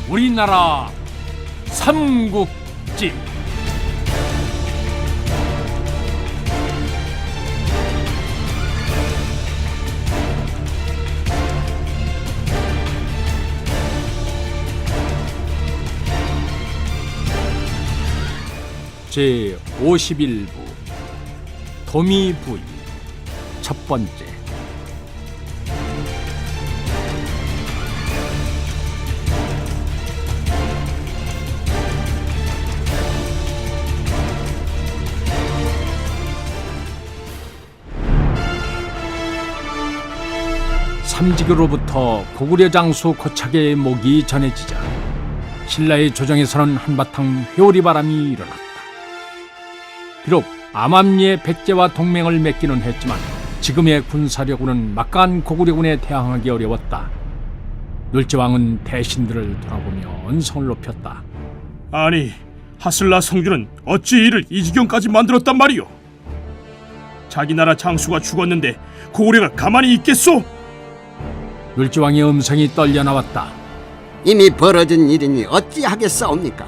우리나라 삼국지. 제51부 도미부의 첫 번째. 삼직으로부터 고구려 장수 고착의 목이 전해지자 신라의 조정에서는 한바탕 회오리 바람이 일어났다. 비록 암암리의 백제와 동맹을 맺기는 했지만 지금의 군사력으로는 막강한 고구려군에 대항하기 어려웠다. 놀지왕은 대신들을 돌아보며 언성을 높였다. 아니, 하슬라 성주는 어찌 이를 이 지경까지 만들었단 말이오? 자기 나라 장수가 죽었는데 고구려가 가만히 있겠소? 놀지왕의 음성이 떨려 나왔다. 이미 벌어진 일이니 어찌하겠사옵니까?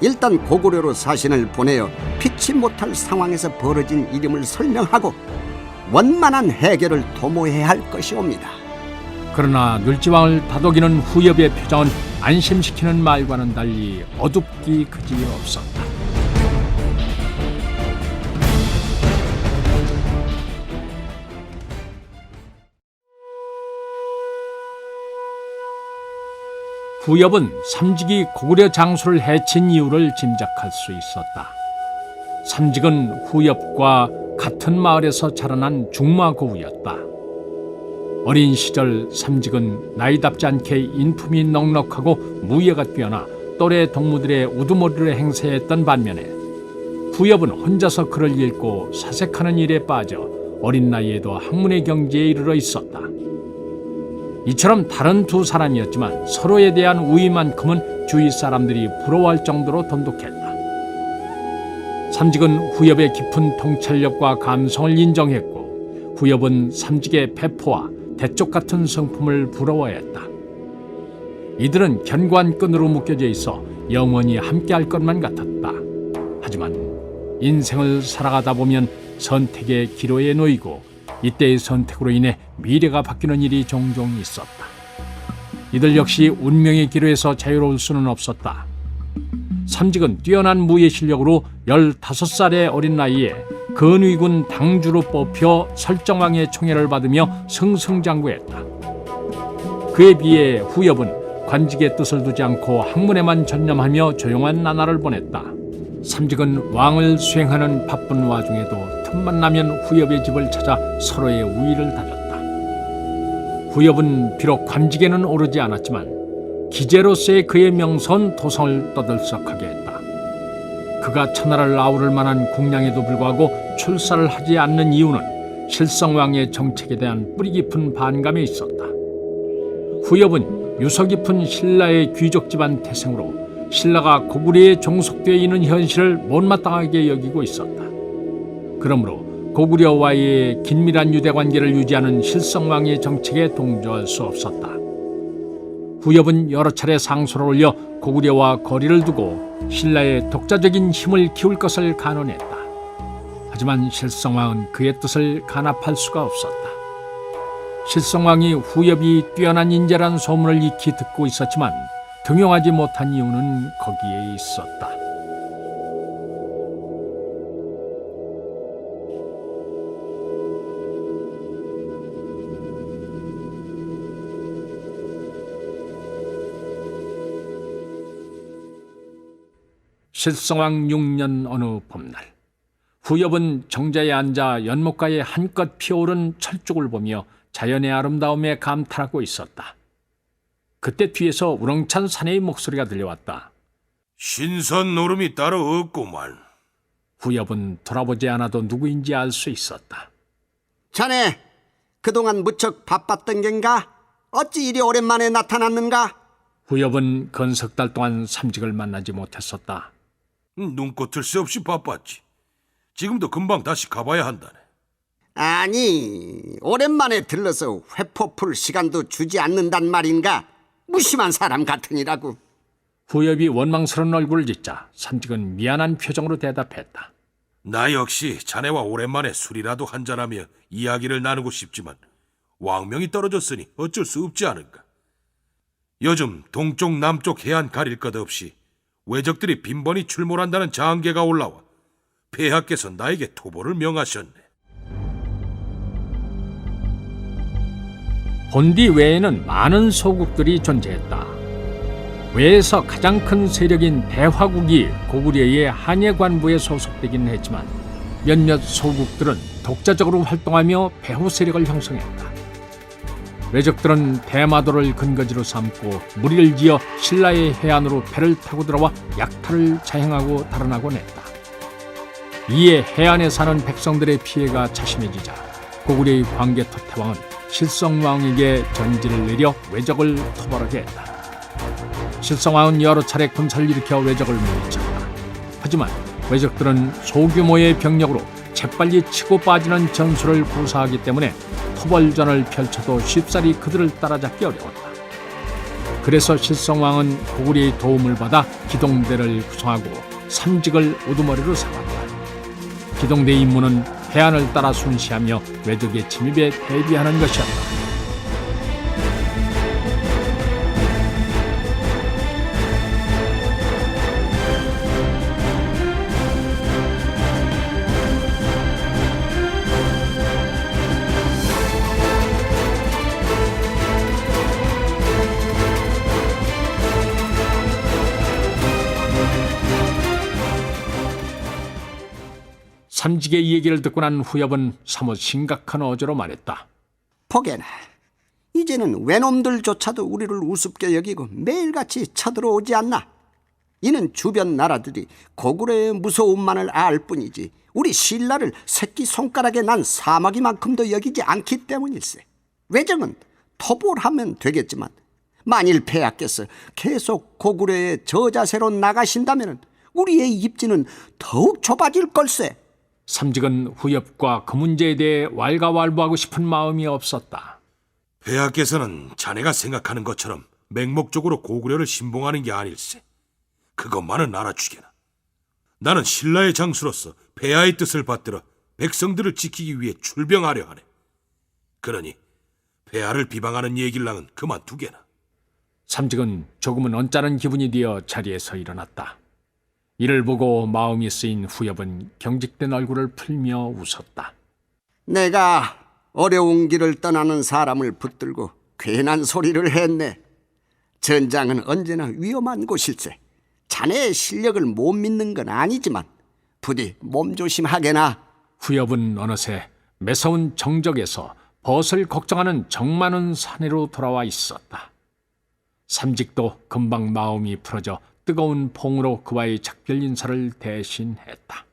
일단 고구려로 사신을 보내어 피치 못할 상황에서 벌어진 일임을 설명하고 원만한 해결을 도모해야 할 것이옵니다. 그러나 놀지왕을 다독이는 후엽의 표정은 안심시키는 말과는 달리 어둡기 그지가 없었다. 후엽은 삼직이 고구려 장수를 해친 이유를 짐작할 수 있었다. 삼직은 후엽과 같은 마을에서 자라난 중마고우였다. 어린 시절 삼직은 나이답지 않게 인품이 넉넉하고 무예가 뛰어나 또래 동무들의 우두머리를 행세했던 반면에 후엽은 혼자서 글을 읽고 사색하는 일에 빠져 어린 나이에도 학문의 경지에 이르러 있었다. 이처럼 다른 두 사람이었지만 서로에 대한 우위만큼은 주위 사람들이 부러워할 정도로 돈독했다. 삼직은 후엽의 깊은 통찰력과 감성을 인정했고 후엽은 삼직의 배포와 대쪽 같은 성품을 부러워했다. 이들은 견고한 끈으로 묶여져 있어 영원히 함께할 것만 같았다. 하지만 인생을 살아가다 보면 선택의 기로에 놓이고 이때의 선택으로 인해 미래가 바뀌는 일이 종종 있었다. 이들 역시 운명의 기로에서 자유로울 수는 없었다. 삼직은 뛰어난 무예 실력으로 15살의 어린 나이에 근위군 당주로 뽑혀 설정왕의 총애를 받으며 승승장구했다. 그에 비해 후엽은 관직의 뜻을 두지 않고 학문에만 전념하며 조용한 나날을 보냈다. 삼직은 왕을 수행하는 바쁜 와중에도 틈만 나면 후엽의 집을 찾아 서로의 우위를 다졌다. 후엽은 비록 관직에는 오르지 않았지만 기재로서의 그의 명선 도성을 떠들썩하게 했다. 그가 천하를 아우를 만한 궁량에도 불구하고 출사를 하지 않는 이유는 실성왕의 정책에 대한 뿌리 깊은 반감에 있었다. 후엽은 유서 깊은 신라의 귀족 집안 태생으로 신라가 고구려에 종속되어 있는 현실을 못마땅하게 여기고 있었다. 그러므로 고구려와의 긴밀한 유대관계를 유지하는 실성왕의 정책에 동조할 수 없었다. 후엽은 여러 차례 상소를 올려 고구려와 거리를 두고 신라의 독자적인 힘을 키울 것을 간언했다. 하지만 실성왕은 그의 뜻을 간합할 수가 없었다. 실성왕이 후엽이 뛰어난 인재란 소문을 익히 듣고 있었지만 등용하지 못한 이유는 거기에 있었다. 실성왕 6년 어느 봄날, 후엽은 정자에 앉아 연못가에 한껏 피어오른 철쭉을 보며 자연의 아름다움에 감탄하고 있었다. 그때 뒤에서 우렁찬 사내의 목소리가 들려왔다. 신선 노름이 따로 없구만. 후엽은 돌아보지 않아도 누구인지 알 수 있었다. 자네, 그동안 무척 바빴던 겐가? 어찌 이리 오랜만에 나타났는가? 후엽은 건석 달 동안 삼직을 만나지 못했었다. 눈코 뜰 새 없이 바빴지. 지금도 금방 다시 가봐야 한다네. 아니, 오랜만에 들러서 회포 풀 시간도 주지 않는단 말인가? 무심한 사람 같으니라고. 후엽이 원망스러운 얼굴을 짓자 삼직은 미안한 표정으로 대답했다. 나 역시 자네와 오랜만에 술이라도 한잔하며 이야기를 나누고 싶지만 왕명이 떨어졌으니 어쩔 수 없지 않은가. 요즘 동쪽 남쪽 해안 가릴 것 없이 왜적들이 빈번히 출몰한다는 장계가 올라와 폐하께서 나에게 토벌을 명하셨네. 본디 외에는 많은 소국들이 존재했다. 외에서 가장 큰 세력인 대화국이 고구려의 한예관부에 소속되긴 했지만 몇몇 소국들은 독자적으로 활동하며 배후 세력을 형성했다. 왜적들은 대마도를 근거지로 삼고 무리를 지어 신라의 해안으로 배를 타고 들어와 약탈을 자행하고 달아나곤 했다. 이에 해안에 사는 백성들의 피해가 자심해지자 고구려의 광개토 태왕은 실성왕에게 전지를 내려 왜적을 토벌하게 했다. 실성왕은 여러 차례 군사를 일으켜 왜적을 물리쳤다. 하지만 왜적들은 소규모의 병력으로 재빨리 치고 빠지는 전술을 구사하기 때문에 토벌전을 펼쳐도 쉽사리 그들을 따라잡기 어려웠다. 그래서 실성왕은 고구려의 도움을 받아 기동대를 구성하고 삼직을 우두머리로 삼았다. 기동대의 임무는 해안을 따라 순시하며 왜적의 침입에 대비하는 것이었다. 삼직의 이 얘기를 듣고 난 후엽은 사뭇 심각한 어조로 말했다. 보게나, 이제는 외놈들조차도 우리를 우습게 여기고 매일같이 쳐들어오지 않나? 이는 주변 나라들이 고구려의 무서움만을 알 뿐이지 우리 신라를 새끼손가락에 난 사마귀만큼도 여기지 않기 때문일세. 왜정은 토벌하면 되겠지만 만일 폐하께서 계속 고구려의 저자세로 나가신다면 우리의 입지는 더욱 좁아질 걸세. 삼직은 후엽과 그 문제에 대해 왈가왈부하고 싶은 마음이 없었다. 폐하께서는 자네가 생각하는 것처럼 맹목적으로 고구려를 신봉하는 게 아닐세. 그것만은 알아주게나. 나는 신라의 장수로서 폐하의 뜻을 받들어 백성들을 지키기 위해 출병하려 하네. 그러니 폐하를 비방하는 얘길랑은 그만두게나. 삼직은 조금은 언짢은 기분이 되어 자리에서 일어났다. 이를 보고 마음이 쓰인 후엽은 경직된 얼굴을 풀며 웃었다. 내가 어려운 길을 떠나는 사람을 붙들고 괜한 소리를 했네. 전장은 언제나 위험한 곳일세. 자네의 실력을 못 믿는 건 아니지만 부디 몸조심하게나. 후엽은 어느새 매서운 정적에서 벗을 걱정하는 정 많은 사내로 돌아와 있었다. 삼직도 금방 마음이 풀어져 뜨거운 봉으로 그와의 작별 인사를 대신했다.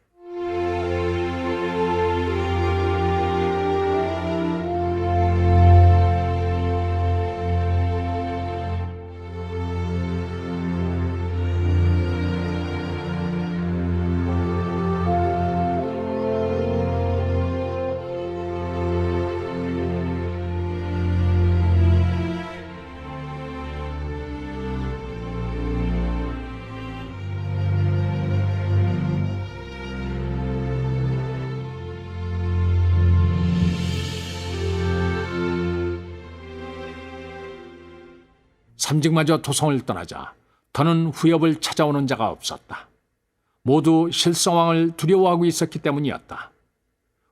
삼직마저 도성을 떠나자 더는 후엽을 찾아오는 자가 없었다. 모두 실성왕을 두려워하고 있었기 때문이었다.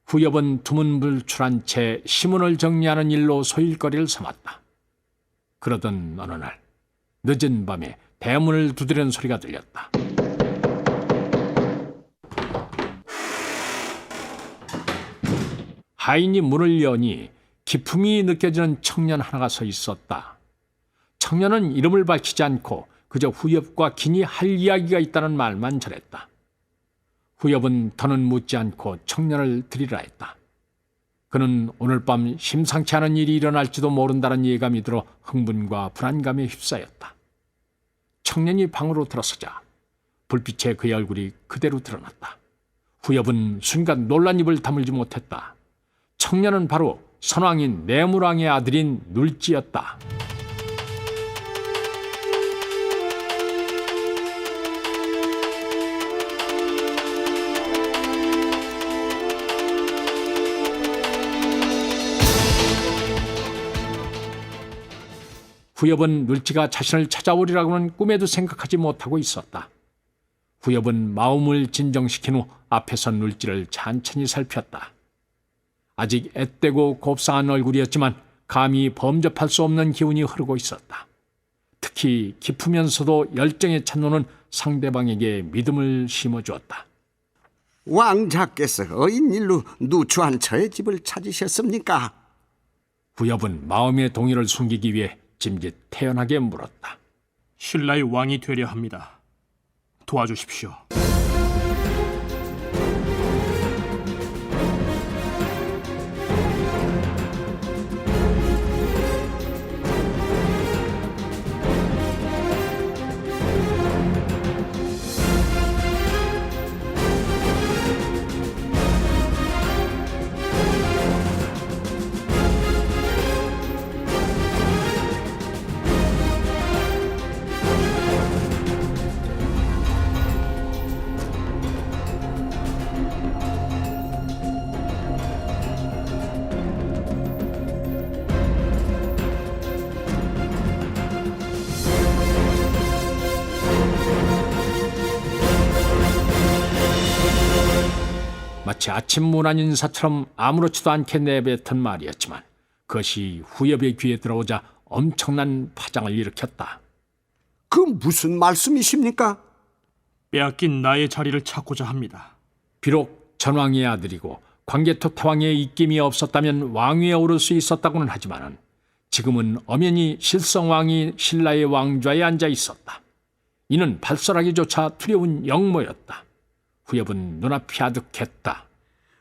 후엽은 두문불출한 채 시문을 정리하는 일로 소일거리를 삼았다. 그러던 어느 날 늦은 밤에 대문을 두드리는 소리가 들렸다. 하인이 문을 여니 기품이 느껴지는 청년 하나가 서 있었다. 청년은 이름을 밝히지 않고 그저 후엽과 긴히 할 이야기가 있다는 말만 전했다. 후엽은 더는 묻지 않고 청년을 들이라 했다. 그는 오늘 밤 심상치 않은 일이 일어날지도 모른다는 예감이 들어 흥분과 불안감에 휩싸였다. 청년이 방으로 들어서자 불빛에 그의 얼굴이 그대로 드러났다. 후엽은 순간 놀란 입을 다물지 못했다. 청년은 바로 선왕인 내물왕의 아들인 눌지였다. 후엽은 눌지가 자신을 찾아오리라고는 꿈에도 생각하지 못하고 있었다. 후엽은 마음을 진정시킨 후 앞에서 눌지를 찬찬히 살폈다. 아직 앳되고 곱상한 얼굴이었지만 감히 범접할 수 없는 기운이 흐르고 있었다. 특히 깊으면서도 열정에 찬 눈은 상대방에게 믿음을 심어주었다. 왕자께서 어인일로 누추한 저의 집을 찾으셨습니까? 후엽은 마음의 동의를 숨기기 위해 짐짓 태연하게 물었다. 신라의 왕이 되려 합니다. 도와주십시오. 마치 아침 문안 인사처럼 아무렇지도 않게 내뱉은 말이었지만 그것이 후엽의 귀에 들어오자 엄청난 파장을 일으켰다. 그 무슨 말씀이십니까? 빼앗긴 나의 자리를 찾고자 합니다. 비록 전왕의 아들이고 광개토 태왕의 입김이 없었다면 왕위에 오를 수 있었다고는 하지만 지금은 엄연히 실성왕이 신라의 왕좌에 앉아 있었다. 이는 발설하기조차 두려운 영모였다. 후엽은 눈앞이 아득했다.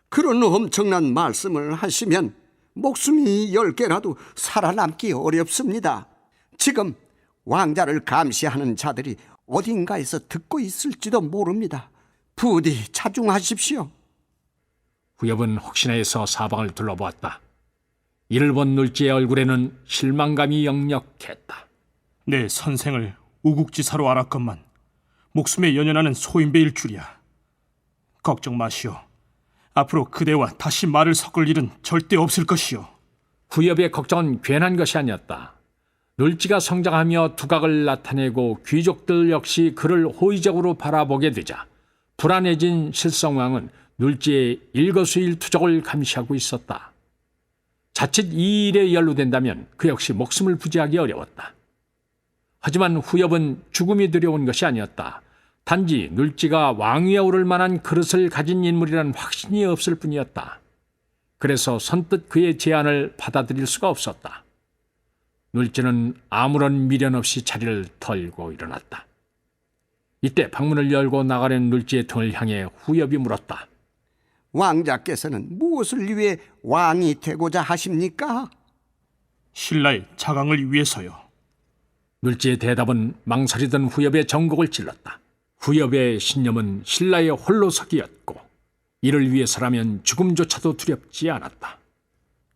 그런 엄청난 말씀을 하시면 목숨이 10개라도 살아남기 어렵습니다. 지금 왕자를 감시하는 자들이 어딘가에서 듣고 있을지도 모릅니다. 부디 자중하십시오. 후엽은 혹시나 해서 사방을 둘러보았다. 이를 본 눌지의 얼굴에는 실망감이 역력했다. 내 선생을 우국지사로 알았건만 목숨에 연연하는 소인배일 줄이야. 걱정 마시오. 앞으로 그대와 다시 말을 섞을 일은 절대 없을 것이오. 후엽의 걱정은 괜한 것이 아니었다. 눌지가 성장하며 두각을 나타내고 귀족들 역시 그를 호의적으로 바라보게 되자 불안해진 실성왕은 눌지의 일거수일투족을 감시하고 있었다. 자칫 이 일에 연루된다면 그 역시 목숨을 부지하기 어려웠다. 하지만 후엽은 죽음이 두려운 것이 아니었다. 단지 눌지가 왕위에 오를 만한 그릇을 가진 인물이란 확신이 없을 뿐이었다. 그래서 선뜻 그의 제안을 받아들일 수가 없었다. 눌지는 아무런 미련 없이 자리를 털고 일어났다. 이때 방문을 열고 나가려는 눌지의 등을 향해 후엽이 물었다. 왕자께서는 무엇을 위해 왕이 되고자 하십니까? 신라의 자강을 위해서요. 눌지의 대답은 망설이던 후엽의 정곡을 찔렀다. 후엽의 신념은 신라의 홀로서기였고 이를 위해서라면 죽음조차도 두렵지 않았다.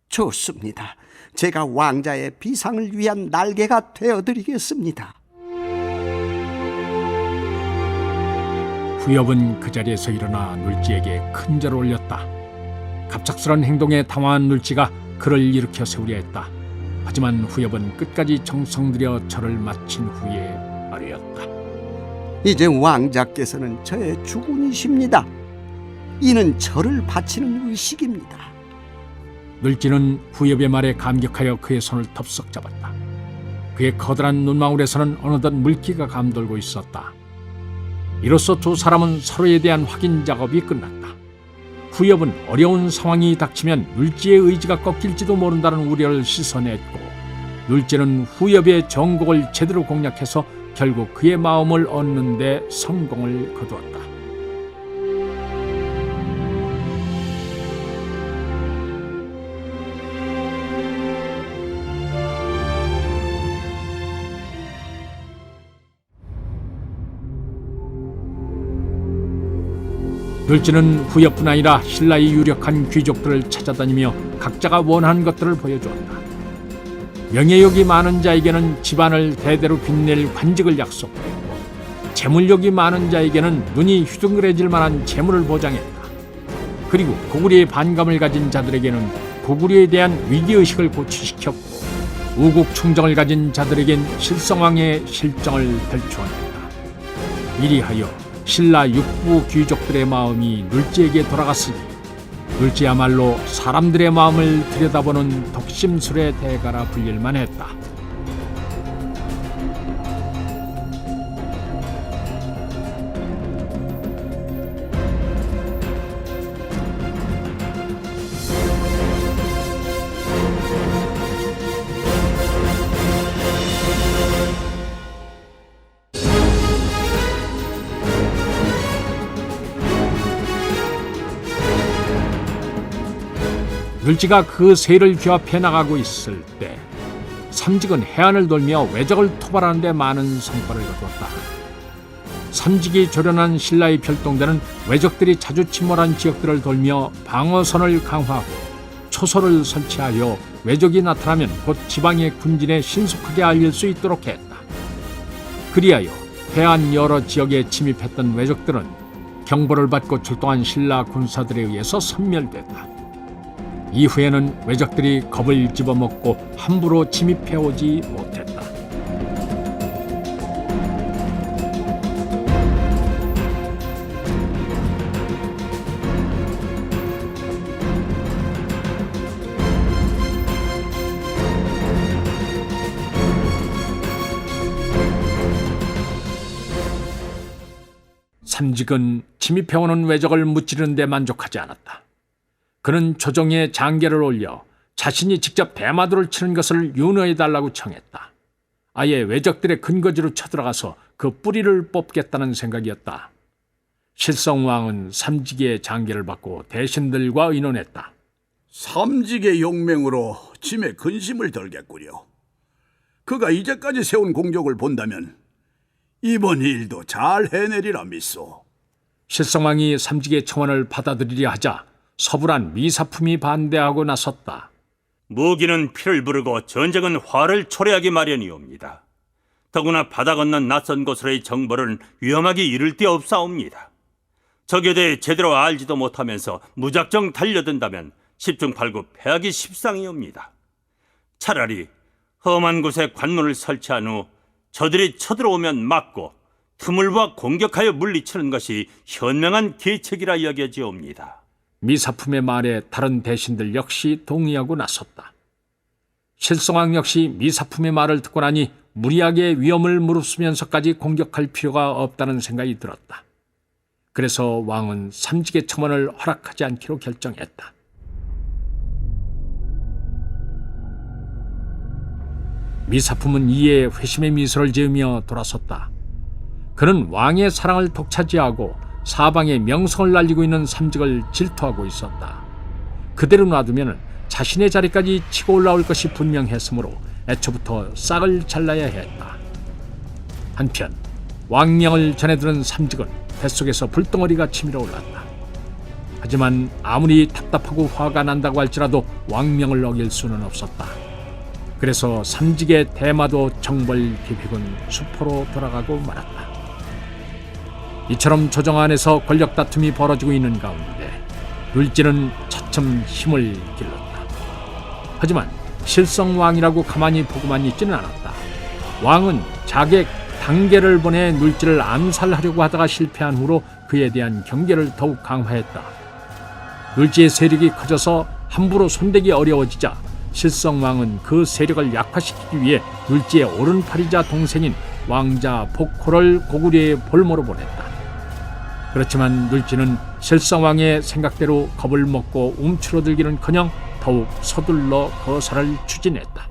좋습니다. 제가 왕자의 비상을 위한 날개가 되어드리겠습니다. 후엽은 그 자리에서 일어나 눌지에게 큰 절을 올렸다. 갑작스런 행동에 당황한 눌지가 그를 일으켜 세우려 했다. 하지만 후엽은 끝까지 정성 들여 절을 마친 후에 말하였다. 이제 왕자께서는 저의 주군이십니다. 이는 저를 바치는 의식입니다. 눌지는 후엽의 말에 감격하여 그의 손을 덥석 잡았다. 그의 커다란 눈망울에서는 어느덧 물기가 감돌고 있었다. 이로써 두 사람은 서로에 대한 확인 작업이 끝났다. 후엽은 어려운 상황이 닥치면 눌지의 의지가 꺾일지도 모른다는 우려를 씻어냈고 눌지는 후엽의 정곡을 제대로 공략해서 결국 그의 마음을 얻는 데 성공을 거두었다. 눌지는 후엽뿐 아니라 신라의 유력한 귀족들을 찾아다니며 각자가 원하는 것들을 보여주었다. 명예욕이 많은 자에게는 집안을 대대로 빛낼 관직을 약속했고, 재물욕이 많은 자에게는 눈이 휘둥그레질 만한 재물을 보장했다. 그리고 고구려의 반감을 가진 자들에게는 고구려에 대한 위기의식을 고취시켰고, 우국 충정을 가진 자들에겐 실성왕의 실정을 들추어냈다. 이리하여 신라 육부 귀족들의 마음이 눌지에게 돌아갔으니 눌지야말로 사람들의 마음을 들여다보는 독심술의 대가라 불릴만 했다. 눌지가 그 세를 규합해 나가고 있을 때 삼직은 해안을 돌며 왜적을 토벌하는 데 많은 성과를 거두었다. 삼직이 조련한 신라의 별동대는 왜적들이 자주 침몰한 지역들을 돌며 방어선을 강화하고 초소를 설치하여 왜적이 나타나면 곧 지방의 군진에 신속하게 알릴 수 있도록 했다. 그리하여 해안 여러 지역에 침입했던 왜적들은 경보를 받고 출동한 신라 군사들에 의해서 섬멸됐다. 이후에는 왜적들이 겁을 집어먹고 함부로 침입해오지 못했다. 삼직은 침입해오는 왜적을 무찌르는 데 만족하지 않았다. 그는 조정에 장계를 올려 자신이 직접 대마도를 치는 것을 윤허해달라고 청했다. 아예 왜적들의 근거지로 쳐들어가서 그 뿌리를 뽑겠다는 생각이었다. 실성왕은 삼직의 장계를 받고 대신들과 의논했다. 삼직의 용맹으로 짐에 근심을 덜겠구려. 그가 이제까지 세운 공적을 본다면 이번 일도 잘 해내리라 믿소. 실성왕이 삼직의 청원을 받아들이려 하자 서불한 미사품이 반대하고 나섰다. 무기는 피를 부르고 전쟁은 화를 초래하기 마련이옵니다. 더구나 바다 건넌 낯선 곳으로의 정벌은 위험하기 이를 데 없사옵니다. 적에 대해 제대로 알지도 못하면서 무작정 달려든다면 10중 8구 패하기 십상이옵니다. 차라리 험한 곳에 관문을 설치한 후 저들이 쳐들어오면 막고 틈을 봐 공격하여 물리치는 것이 현명한 계책이라 여겨지옵니다. 미사품의 말에 다른 대신들 역시 동의하고 나섰다. 실성왕 역시 미사품의 말을 듣고 나니 무리하게 위험을 무릅쓰면서까지 공격할 필요가 없다는 생각이 들었다. 그래서 왕은 삼직의 청원을 허락하지 않기로 결정했다. 미사품은 이에 회심의 미소를 지으며 돌아섰다. 그는 왕의 사랑을 독차지하고 사방에 명성을 날리고 있는 삼직을 질투하고 있었다. 그대로 놔두면 자신의 자리까지 치고 올라올 것이 분명했으므로 애초부터 싹을 잘라야 했다. 한편 왕명을 전해들은 삼직은 뱃속에서 불덩어리가 치밀어 올랐다. 하지만 아무리 답답하고 화가 난다고 할지라도 왕명을 어길 수는 없었다. 그래서 삼직의 대마도 정벌 기획은 수포로 돌아가고 말았다. 이처럼 조정 안에서 권력 다툼이 벌어지고 있는 가운데 눌지는 차츰 힘을 길렀다. 하지만 실성왕이라고 가만히 보고만 있지는 않았다. 왕은 자객 단계를 보내 눌지를 암살하려고 하다가 실패한 후로 그에 대한 경계를 더욱 강화했다. 눌지의 세력이 커져서 함부로 손대기 어려워지자 실성왕은 그 세력을 약화시키기 위해 눌지의 오른팔이자 동생인 왕자 복호를 고구려의 볼모로 보냈다. 그렇지만 눌지는 실성왕의 생각대로 겁을 먹고 움츠러들기는커녕 더욱 서둘러 거사를 추진했다.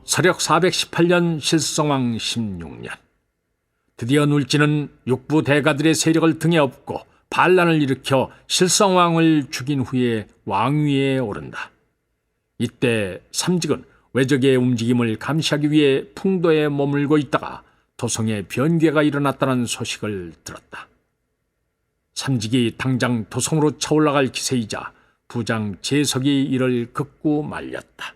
서력 418년 실성왕 16년 드디어 눌지는 육부 대가들의 세력을 등에 업고 반란을 일으켜 실성왕을 죽인 후에 왕위에 오른다. 이때 삼직은 외적의 움직임을 감시하기 위해 풍도에 머물고 있다가 도성에 변괴가 일어났다는 소식을 들었다. 삼직이 당장 도성으로 차올라갈 기세이자 부장 제석이 이를 긋고 말렸다.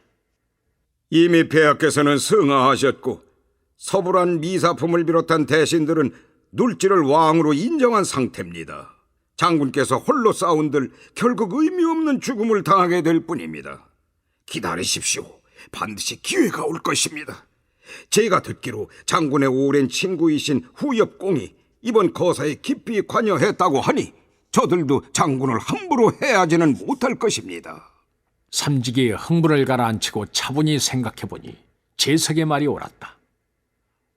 이미 폐하께서는 승하하셨고 서불한 미사품을 비롯한 대신들은 눌지를 왕으로 인정한 상태입니다. 장군께서 홀로 싸운들 결국 의미 없는 죽음을 당하게 될 뿐입니다. 기다리십시오. 반드시 기회가 올 것입니다. 제가 듣기로 장군의 오랜 친구이신 후엽공이 이번 거사에 깊이 관여했다고 하니 저들도 장군을 함부로 해하지는 못할 것입니다. 삼직이 흥분을 가라앉히고 차분히 생각해보니 제석의 말이 옳았다.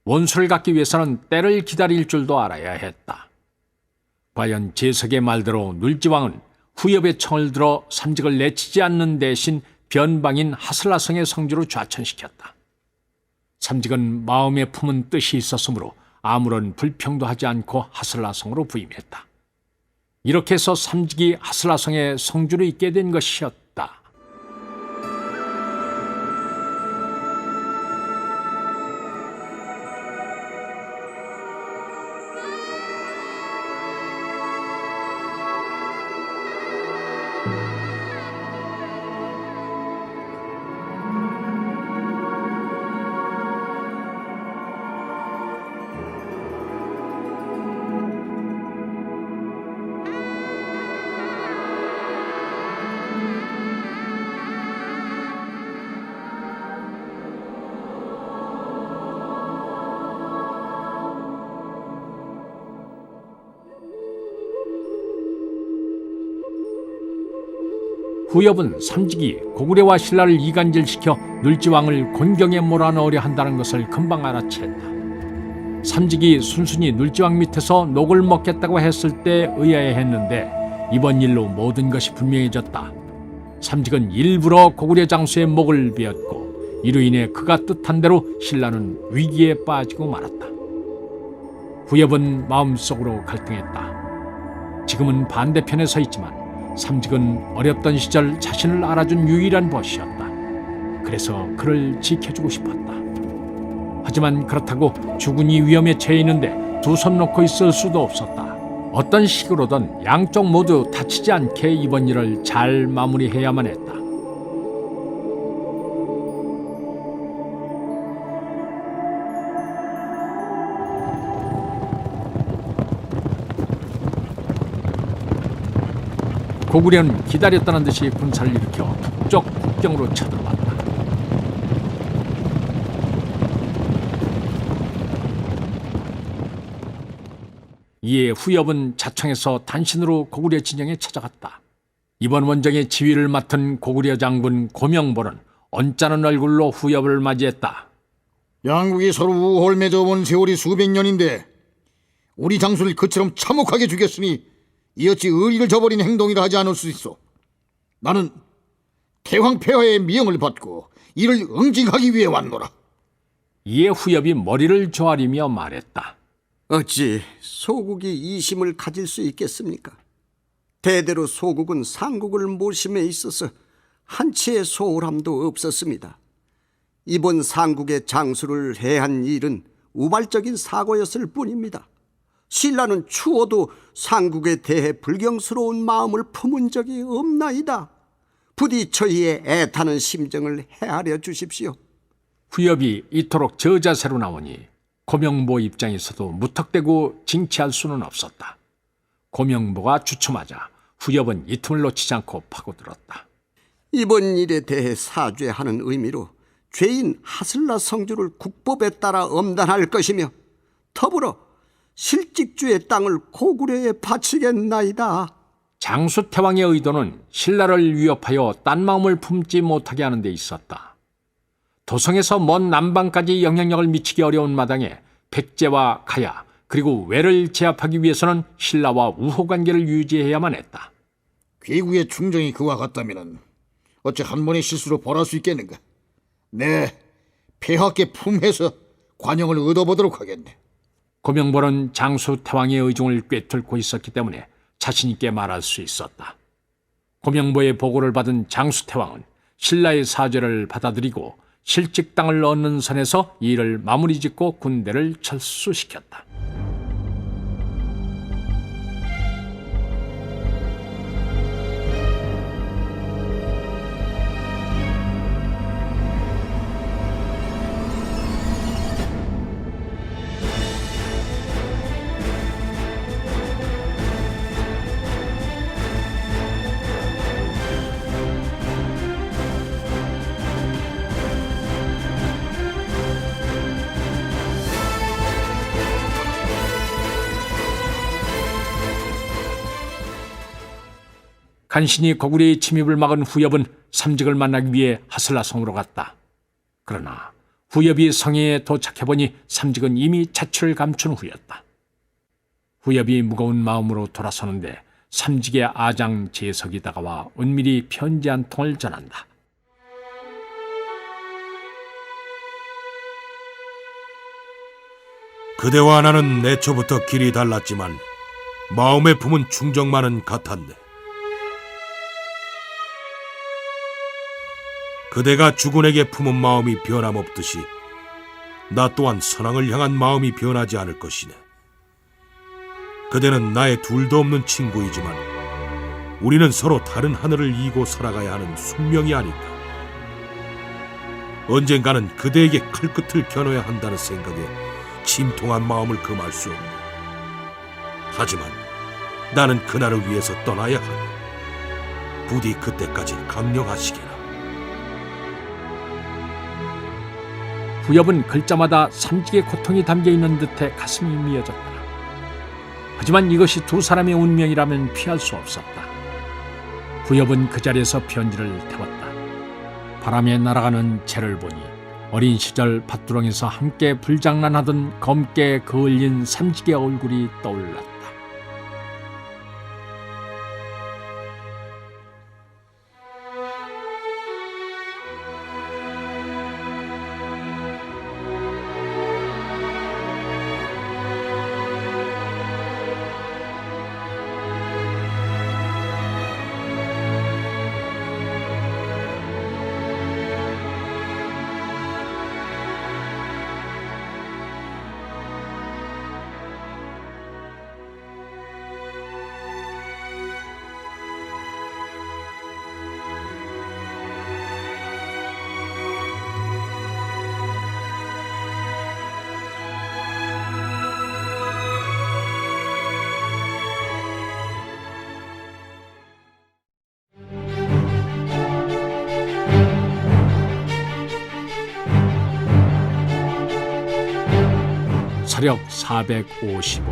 원수를 갚기 위해서는 때를 기다릴 줄도 알아야 했다. 과연 제석의 말대로 눌지왕은 후엽의 청을 들어 삼직을 내치지 않는 대신 변방인 하슬라성의 성주로 좌천시켰다. 삼직은 마음에 품은 뜻이 있었으므로 아무런 불평도 하지 않고 하슬라성으로 부임했다. 이렇게 해서 삼직이 하슬라성의 성주로 있게 된 것이었다. 후엽은 삼직이 고구려와 신라를 이간질시켜 눌지왕을 곤경에 몰아넣으려 한다는 것을 금방 알아챘다. 삼직이 순순히 눌지왕 밑에서 녹을 먹겠다고 했을 때 의아해했는데 이번 일로 모든 것이 분명해졌다. 삼직은 일부러 고구려 장수의 목을 베었고 이로 인해 그가 뜻한 대로 신라는 위기에 빠지고 말았다. 후엽은 마음속으로 갈등했다. 지금은 반대편에 서 있지만 삼직은 어렵던 시절 자신을 알아준 유일한 벗이었다. 그래서 그를 지켜주고 싶었다. 하지만 그렇다고 죽은이 위험에 처해 있는데 두 손 놓고 있을 수도 없었다. 어떤 식으로든 양쪽 모두 다치지 않게 이번 일을 잘 마무리해야만 했다. 고구려는 기다렸다는 듯이 군사를 일으켜 북쪽 국경으로 쳐들어왔다. 이에 후엽은 자청에서 단신으로 고구려 진영에 찾아갔다. 이번 원정의 지휘를 맡은 고구려 장군 고명보는 언짢은 얼굴로 후엽을 맞이했다. 양국이 서로 우호를 맺어온 세월이 수백 년인데 우리 장수를 그처럼 참혹하게 죽였으니 이 어찌 의리를 저버린 행동이라 하지 않을 수 있어. 나는 태왕 폐하의 미영을 받고 이를 응징하기 위해 왔노라. 이에 후엽이 머리를 조아리며 말했다. 어찌 소국이 이심을 가질 수 있겠습니까? 대대로 소국은 상국을 모심에 있어서 한치의 소홀함도 없었습니다. 이번 상국의 장수를 해한 일은 우발적인 사고였을 뿐입니다. 신라는 추호도 상국에 대해 불경스러운 마음을 품은 적이 없나이다. 부디 저희의 애타는 심정을 헤아려 주십시오. 후엽이 이토록 저자세로 나오니 고명보 입장에서도 무턱대고 징치할 수는 없었다. 고명보가 주춤하자 후엽은 이 틈을 놓치지 않고 파고들었다. 이번 일에 대해 사죄하는 의미로 죄인 하슬라 성주를 국법에 따라 엄단할 것이며 더불어 실직주의 땅을 고구려에 바치겠나이다. 장수 태왕의 의도는 신라를 위협하여 딴 마음을 품지 못하게 하는 데 있었다. 도성에서 먼 남방까지 영향력을 미치기 어려운 마당에 백제와 가야 그리고 외를 제압하기 위해서는 신라와 우호관계를 유지해야만 했다. 귀국의 충정이 그와 같다면 어찌 한 번의 실수로 벌할 수 있겠는가? 네, 폐하께 품해서 관용을 얻어보도록 하겠네. 고명보는 장수 태왕의 의중을 꿰뚫고 있었기 때문에 자신 있게 말할 수 있었다. 고명보의 보고를 받은 장수태왕은 신라의 사죄를 받아들이고 실직당을 얻는 선에서 이 일을 마무리 짓고 군대를 철수시켰다. 간신히 고구려의 침입을 막은 후엽은 삼직을 만나기 위해 하슬라성으로 갔다. 그러나 후엽이 성에 도착해보니 삼직은 이미 자취를 감춘 후였다. 후엽이 무거운 마음으로 돌아서는데 삼직의 아장 제석이 다가와 은밀히 편지 한 통을 전한다. 그대와 나는 내초부터 길이 달랐지만 마음의 품은 충정만은 같았네. 그대가 주군에게 품은 마음이 변함없듯이 나 또한 선왕을 향한 마음이 변하지 않을 것이네. 그대는 나의 둘도 없는 친구이지만 우리는 서로 다른 하늘을 이고 살아가야 하는 숙명이 아닐까. 언젠가는 그대에게 칼끝을 겨눠야 한다는 생각에 침통한 마음을 금할 수 없네. 하지만 나는 그날을 위해서 떠나야 하네. 부디 그때까지 강령하시게라. 후엽은 글자마다 삼직의 고통이 담겨있는 듯해 가슴이 미어졌다. 하지만 이것이 두 사람의 운명이라면 피할 수 없었다. 후엽은 그 자리에서 편지를 태웠다. 바람에 날아가는 재를 보니 어린 시절 밭두렁에서 함께 불장난하던 검게 그을린 삼직의 얼굴이 떠올랐다. 서력 455년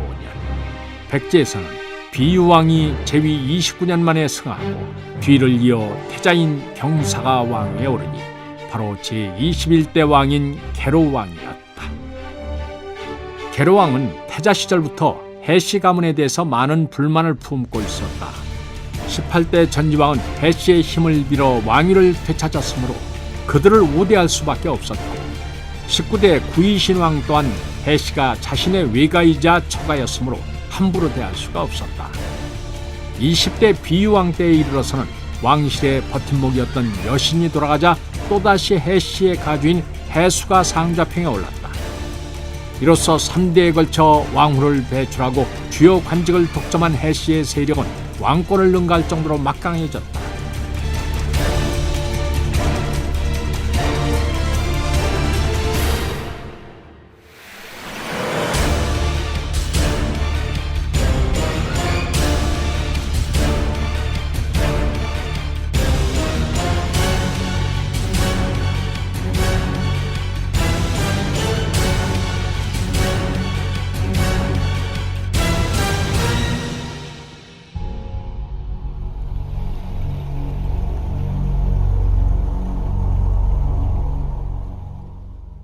백제에서는 비유왕이 제위 29년 만에 승하고 뒤를 이어 태자인 병사가 왕위에 오르니 바로 제21대 왕인 계로왕이었다. 계로왕은 태자 시절부터 해씨 가문에 대해서 많은 불만을 품고 있었다. 18대 전지왕은 해씨의 힘을 빌어 왕위를 되찾았으므로 그들을 우대할 수밖에 없었고 19대 구이신왕 또한 해씨가 자신의 외가이자 처가였으므로 함부로 대할 수가 없었다. 20대 비유왕 때에 이르러서는 왕실의 버팀목이었던 여신이 돌아가자 또다시 해씨의 가주인 해수가 상자평에 올랐다. 이로써 3대에 걸쳐 왕후를 배출하고 주요 관직을 독점한 해씨의 세력은 왕권을 능가할 정도로 막강해졌다.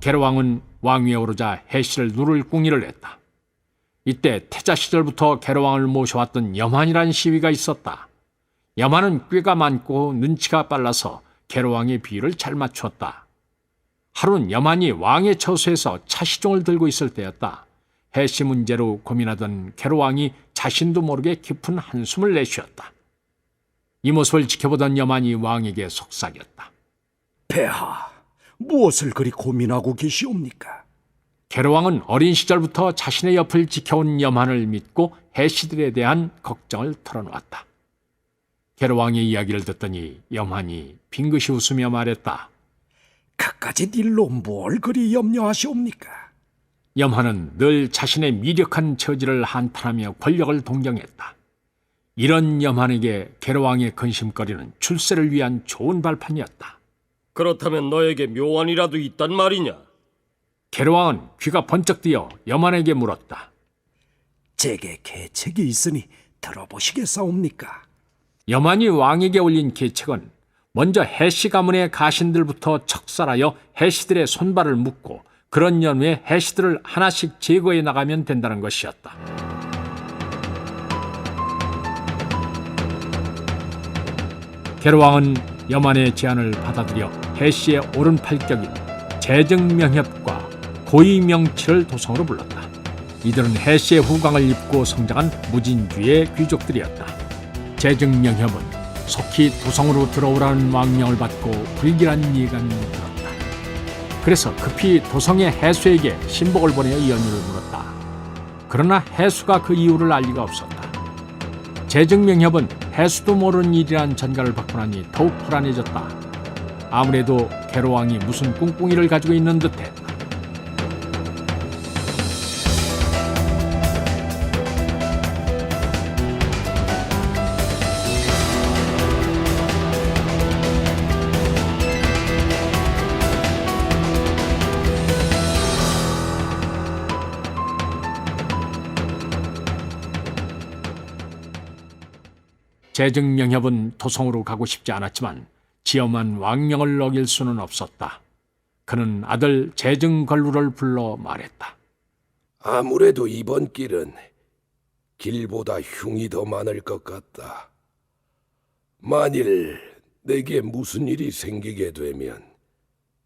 계로왕은 왕위에 오르자 해씨를 누를 궁리를 했다. 이때 태자 시절부터 계로왕을 모셔왔던 염한이란 시위가 있었다. 염한은 꾀가 많고 눈치가 빨라서 계로왕의 비위를 잘 맞추었다. 하루는 염한이 왕의 처소에서 차시종을 들고 있을 때였다. 해시 문제로 고민하던 게르왕이 자신도 모르게 깊은 한숨을 내쉬었다. 이 모습을 지켜보던 여만이 왕에게 속삭였다. 폐하, 무엇을 그리 고민하고 계시옵니까? 게르왕은 어린 시절부터 자신의 옆을 지켜온 염한을 믿고 해시들에 대한 걱정을 털어놓았다. 게르왕의 이야기를 듣더니 염한이 빙긋이 웃으며 말했다. 그까짓 일로 뭘 그리 염려하시옵니까? 염한은 늘 자신의 미력한 처지를 한탄하며 권력을 동경했다. 이런 염한에게 게르왕의 근심거리는 출세를 위한 좋은 발판이었다. 그렇다면 너에게 묘안이라도 있단 말이냐? 게르왕은 귀가 번쩍 뜨여 염한에게 물었다. 제게 계책이 있으니 들어보시겠사옵니까? 염한이 왕에게 올린 계책은 먼저 해시 가문의 가신들부터 척살하여 해시들의 손발을 묶고 그런 연후에 해시들을 하나씩 제거해 나가면 된다는 것이었다. 게르왕은 염한의 제안을 받아들여 해시의 오른팔격인 재증명협과 고이명치를 도성으로 불렀다. 이들은 해시의 후광을 입고 성장한 무진주의 귀족들이었다. 재증명협은 속히 도성으로 들어오라는 왕명을 받고 불길한 예감이 들었다. 그래서 급히 도성의 해수에게 신복을 보내어 연유를 물었다. 그러나 해수가 그 이유를 알 리가 없었다. 재증명협은 해수도 모르는 일이란 전가를 받고 나니 더욱 불안해졌다. 아무래도 게르왕이 무슨 꿍꿍이를 가지고 있는 듯했다. 재증명협은 도성으로 가고 싶지 않았지만 지엄한 왕명을 어길 수는 없었다. 그는 아들 재증걸루를 불러 말했다. 아무래도 이번 길은 길보다 흉이 더 많을 것 같다. 만일 내게 무슨 일이 생기게 되면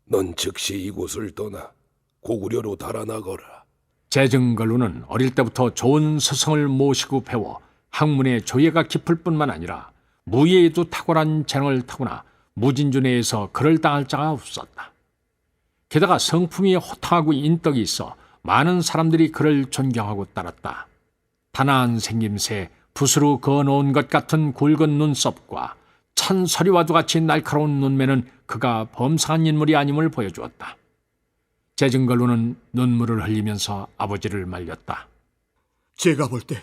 넌 즉시 이곳을 떠나 고구려로 달아나거라. 재증걸루는 어릴 때부터 좋은 스승을 모시고 배워 학문의 조예가 깊을 뿐만 아니라 무예에도 탁월한 재능을 타고나 무진주 내에서 그를 당할 자가 없었다. 게다가 성품이 호탕하고 인덕이 있어 많은 사람들이 그를 존경하고 따랐다. 단아한 생김새, 붓으로 그어놓은 것 같은 굵은 눈썹과 찬서리와도 같이 날카로운 눈매는 그가 범상한 인물이 아님을 보여주었다. 재증걸루는 눈물을 흘리면서 아버지를 말렸다. 제가 볼 때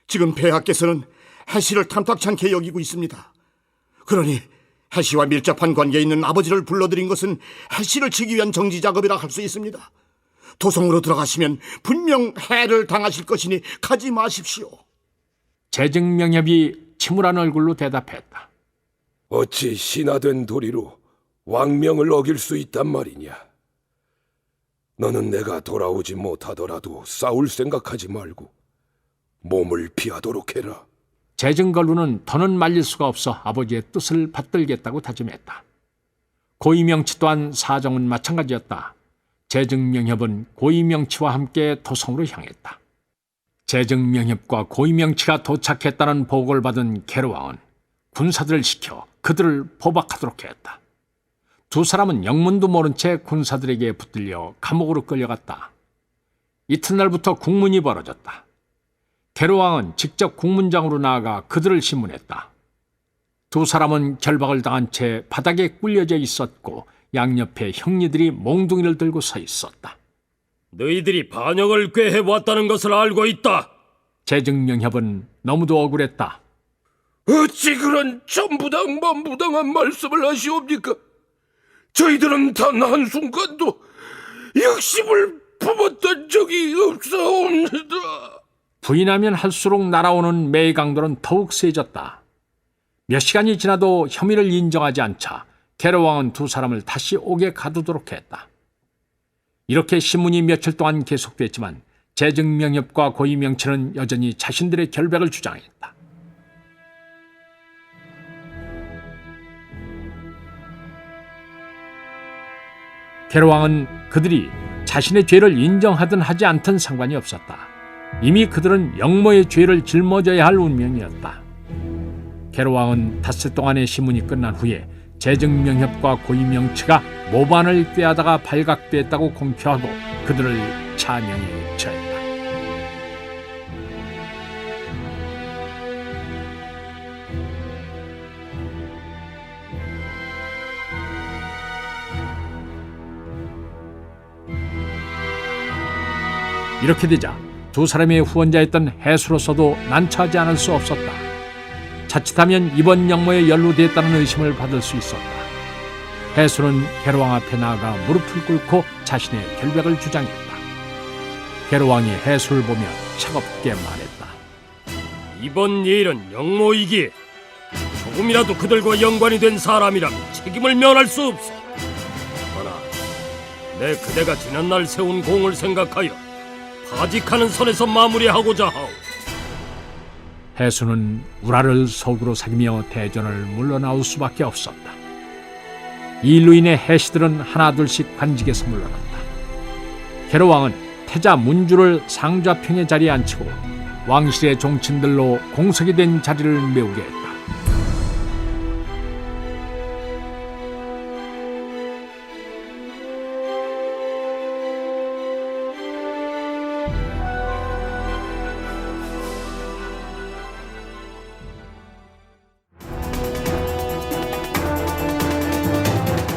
지금 폐하께서는 해시를 탐탁치 않게 여기고 있습니다. 그러니 해시와 밀접한 관계에 있는 아버지를 불러들인 것은 해시를 치기 위한 정지 작업이라 할 수 있습니다. 도성으로 들어가시면 분명 해를 당하실 것이니 가지 마십시오. 재증명협이 침울한 얼굴로 대답했다. 어찌 신하된 도리로 왕명을 어길 수 있단 말이냐? 너는 내가 돌아오지 못하더라도 싸울 생각하지 말고 몸을 피하도록 해라. 재증걸루는 더는 말릴 수가 없어 아버지의 뜻을 받들겠다고 다짐했다. 고이명치 또한 사정은 마찬가지였다. 재증명협은 고이명치와 함께 도성으로 향했다. 재증명협과 고이명치가 도착했다는 보고를 받은 게르왕은 군사들을 시켜 그들을 포박하도록 했다. 두 사람은 영문도 모른 채 군사들에게 붙들려 감옥으로 끌려갔다. 이튿날부터 국문이 벌어졌다. 게르왕은 직접 국문장으로 나아가 그들을 신문했다. 두 사람은 결박을 당한 채 바닥에 꿀려져 있었고 양옆에 형리들이 몽둥이를 들고 서 있었다. 너희들이 반역을 꾀해왔다는 것을 알고 있다. 재증명협은 너무도 억울했다. 어찌 그런 전부당만부당한 말씀을 하시옵니까? 저희들은 단 한순간도 역심을 품었던 적이 없사옵니다. 부인하면 할수록 날아오는 매의 강도는 더욱 세졌다. 몇 시간이 지나도 혐의를 인정하지 않자 게르왕은 두 사람을 다시 옥에 가두도록 했다. 이렇게 신문이 며칠 동안 계속됐지만 재증명협과 고이명치는 여전히 자신들의 결백을 주장했다. 게르왕은 그들이 자신의 죄를 인정하든 하지 않든 상관이 없었다. 이미 그들은 영모의 죄를 짊어져야 할 운명이었다. 게르왕은 닷새 동안의 시문이 끝난 후에 재정명협과 고위명치가 모반을 꾀하다가 발각됐다고 공표하고 그들을 차명에 처했다. 이렇게 되자 두 사람의 후원자였던 해수로서도 난처하지 않을 수 없었다. 자칫하면 이번 영모에 연루됐다는 의심을 받을 수 있었다. 해수는 게르왕 앞에 나아가 무릎을 꿇고 자신의 결백을 주장했다. 게르왕이 해수를 보며 차갑게 말했다. 이번 일은 영모이기에 조금이라도 그들과 연관이 된 사람이라면 책임을 면할 수 없어. 하나, 내 그대가 지난날 세운 공을 생각하여 파직하는 선에서 마무리하고자 하오. 해수는 우라를 속으로 사귀며 대전을 물러나올 수밖에 없었다. 이 일로 인해 해시들은 하나둘씩 관직에서 물러났다. 게르왕은 태자 문주를 상좌평의 자리에 앉히고 왕실의 종친들로 공석이 된 자리를 메우게 했다.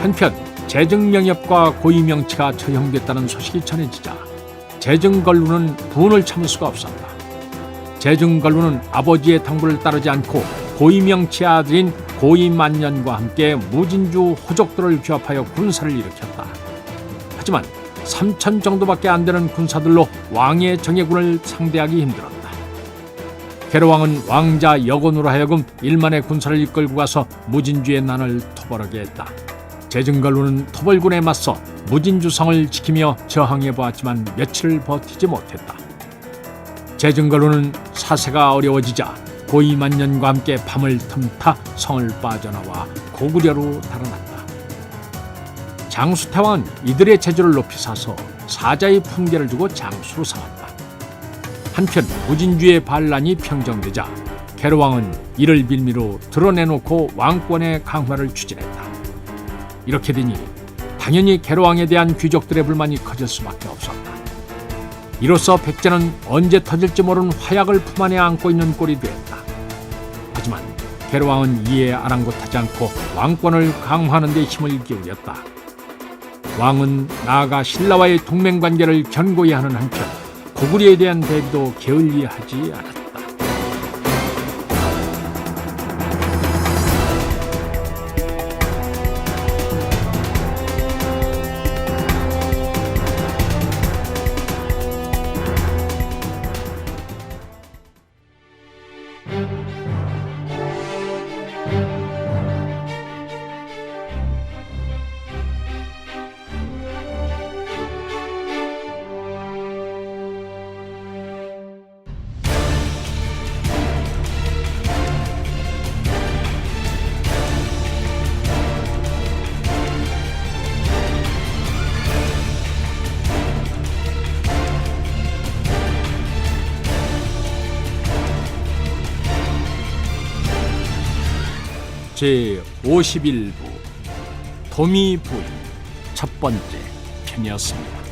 한편 재정명협과 고위명치가 처형됐다는 소식이 전해지자 재정걸루는 분을 참을 수가 없었다. 재정걸루는 아버지의 당부를 따르지 않고 고위명치의 아들인 고위만년과 함께 무진주 호족들을 규합하여 군사를 일으켰다. 하지만 3천 정도밖에 안 되는 군사들로 왕의 정예군을 상대하기 힘들었다. 게르왕은 왕자 여건으로 하여금 일만의 군사를 이끌고 가서 무진주의 난을 토벌하게 했다. 재정걸루는 토벌군에 맞서 무진주성을 지키며 저항해 보았지만 며칠을 버티지 못했다. 재정걸루는 사세가 어려워지자 고위만년과 함께 밤을 틈타 성을 빠져나와 고구려로 달아났다. 장수태왕은 이들의 재주를 높이 사서 사자의 품계를 주고 장수로 삼았다. 한편 무진주의 반란이 평정되자 게르왕은 이를 빌미로 드러내놓고 왕권의 강화를 추진했다. 이렇게 되니 당연히 게르왕에 대한 귀족들의 불만이 커질 수밖에 없었다. 이로써 백제는 언제 터질지 모르는 화약을 품 안에 안고 있는 꼴이 되었다. 하지만 게르왕은 이에 아랑곳하지 않고 왕권을 강화하는 데 힘을 기울였다. 왕은 나아가 신라와의 동맹관계를 견고히 하는 한편 고구려에 대한 대비도 게을리하지 않았다. 제51부 도미부인 첫 번째 편이었습니다.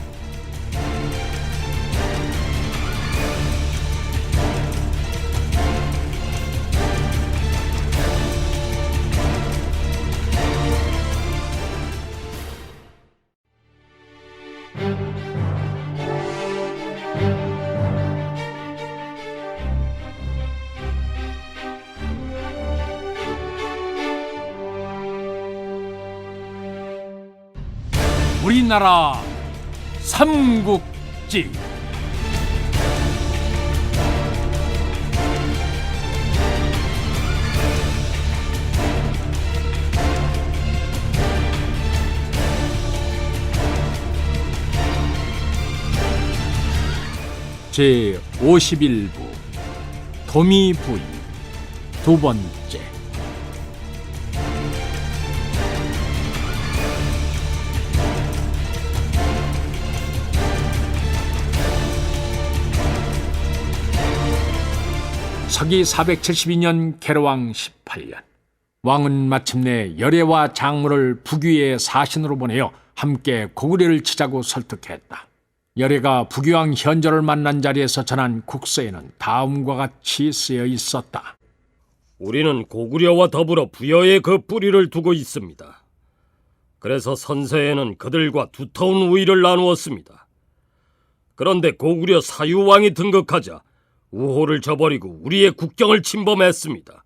우리나라 삼국지 제51부 도미부인 두 번째. 서기 472년 계로왕 18년, 왕은 마침내 열애와 장무를 북위의 사신으로 보내어 함께 고구려를 치자고 설득했다. 열애가 북위왕 현저를 만난 자리에서 전한 국서에는 다음과 같이 쓰여 있었다. 우리는 고구려와 더불어 부여에 그 뿌리를 두고 있습니다. 그래서 선세에는 그들과 두터운 우위를 나누었습니다. 그런데 고구려 사유왕이 등극하자 우호를 저버리고 우리의 국경을 침범했습니다.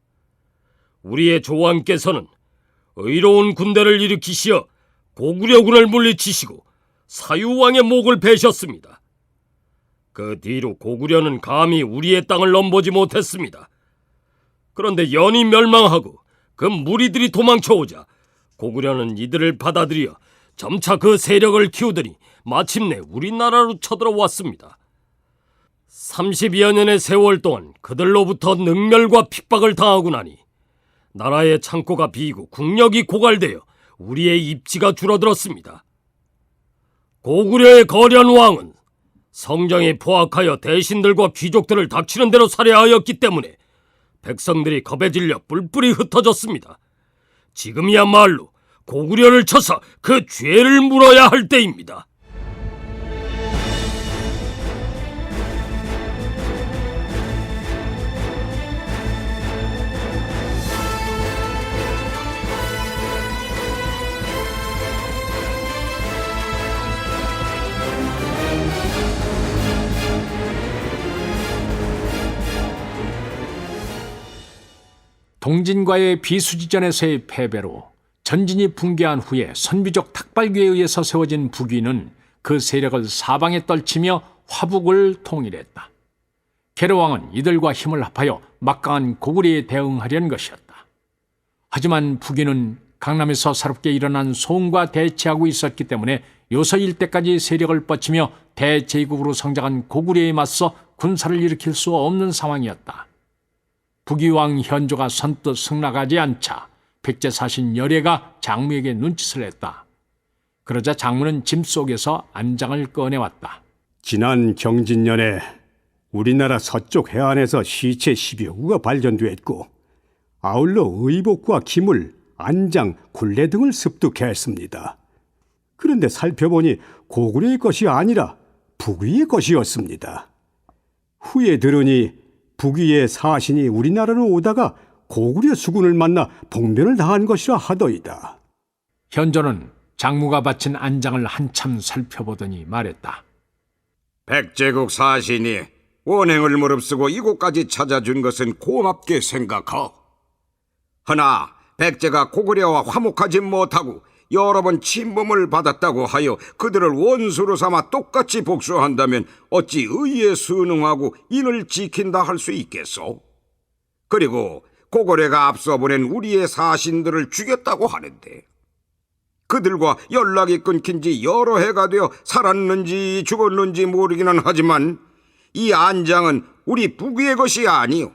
우리의 조왕께서는 의로운 군대를 일으키시어 고구려군을 물리치시고 사유왕의 목을 베셨습니다. 그 뒤로 고구려는 감히 우리의 땅을 넘보지 못했습니다. 그런데 연이 멸망하고 그 무리들이 도망쳐오자 고구려는 이들을 받아들여 점차 그 세력을 키우더니 마침내 우리나라로 쳐들어왔습니다. 30여 년의 세월 동안 그들로부터 능멸과 핍박을 당하고 나니 나라의 창고가 비이고 국력이 고갈되어 우리의 입지가 줄어들었습니다. 고구려의 거련 왕은 성정에 포악하여 대신들과 귀족들을 닥치는 대로 살해하였기 때문에 백성들이 겁에 질려 뿔뿔이 흩어졌습니다. 지금이야말로 고구려를 쳐서 그 죄를 물어야 할 때입니다. 동진과의 비수지전에서의 패배로 전진이 붕괴한 후에 선비족 탁발귀에 의해서 세워진 북위는 그 세력을 사방에 떨치며 화북을 통일했다. 계로왕은 이들과 힘을 합하여 막강한 고구려에 대응하려는 것이었다. 하지만 북위는 강남에서 새롭게 일어난 소음과 대치하고 있었기 때문에 요서 일대까지 세력을 뻗치며 대제국으로 성장한 고구려에 맞서 군사를 일으킬 수 없는 상황이었다. 북위왕 현조가 선뜻 승낙하지 않자 백제 사신 열애가 장무에게 눈짓을 했다. 그러자 장무는 짐 속에서 안장을 꺼내왔다. 지난 경진년에 우리나라 서쪽 해안에서 시체 10여 구가 발견됐고 아울러 의복과 기물, 안장, 굴레 등을 습득했습니다. 그런데 살펴보니 고구려의 것이 아니라 북위의 것이었습니다. 후에 들으니 북위의 사신이 우리나라로 오다가 고구려 수군을 만나 봉변을 당한 것이라 하더이다. 현조는 장무가 바친 안장을 한참 살펴보더니 말했다. 백제국 사신이 원행을 무릅쓰고 이곳까지 찾아준 것은 고맙게 생각하오. 허나 백제가 고구려와 화목하지 못하고 여러 번 침범을 받았다고 하여 그들을 원수로 삼아 똑같이 복수한다면 어찌 의에 순응하고 인을 지킨다 할 수 있겠소? 그리고 고구려가 앞서 보낸 우리의 사신들을 죽였다고 하는데 그들과 연락이 끊긴 지 여러 해가 되어 살았는지 죽었는지 모르기는 하지만 이 안장은 우리 북위의 것이 아니오.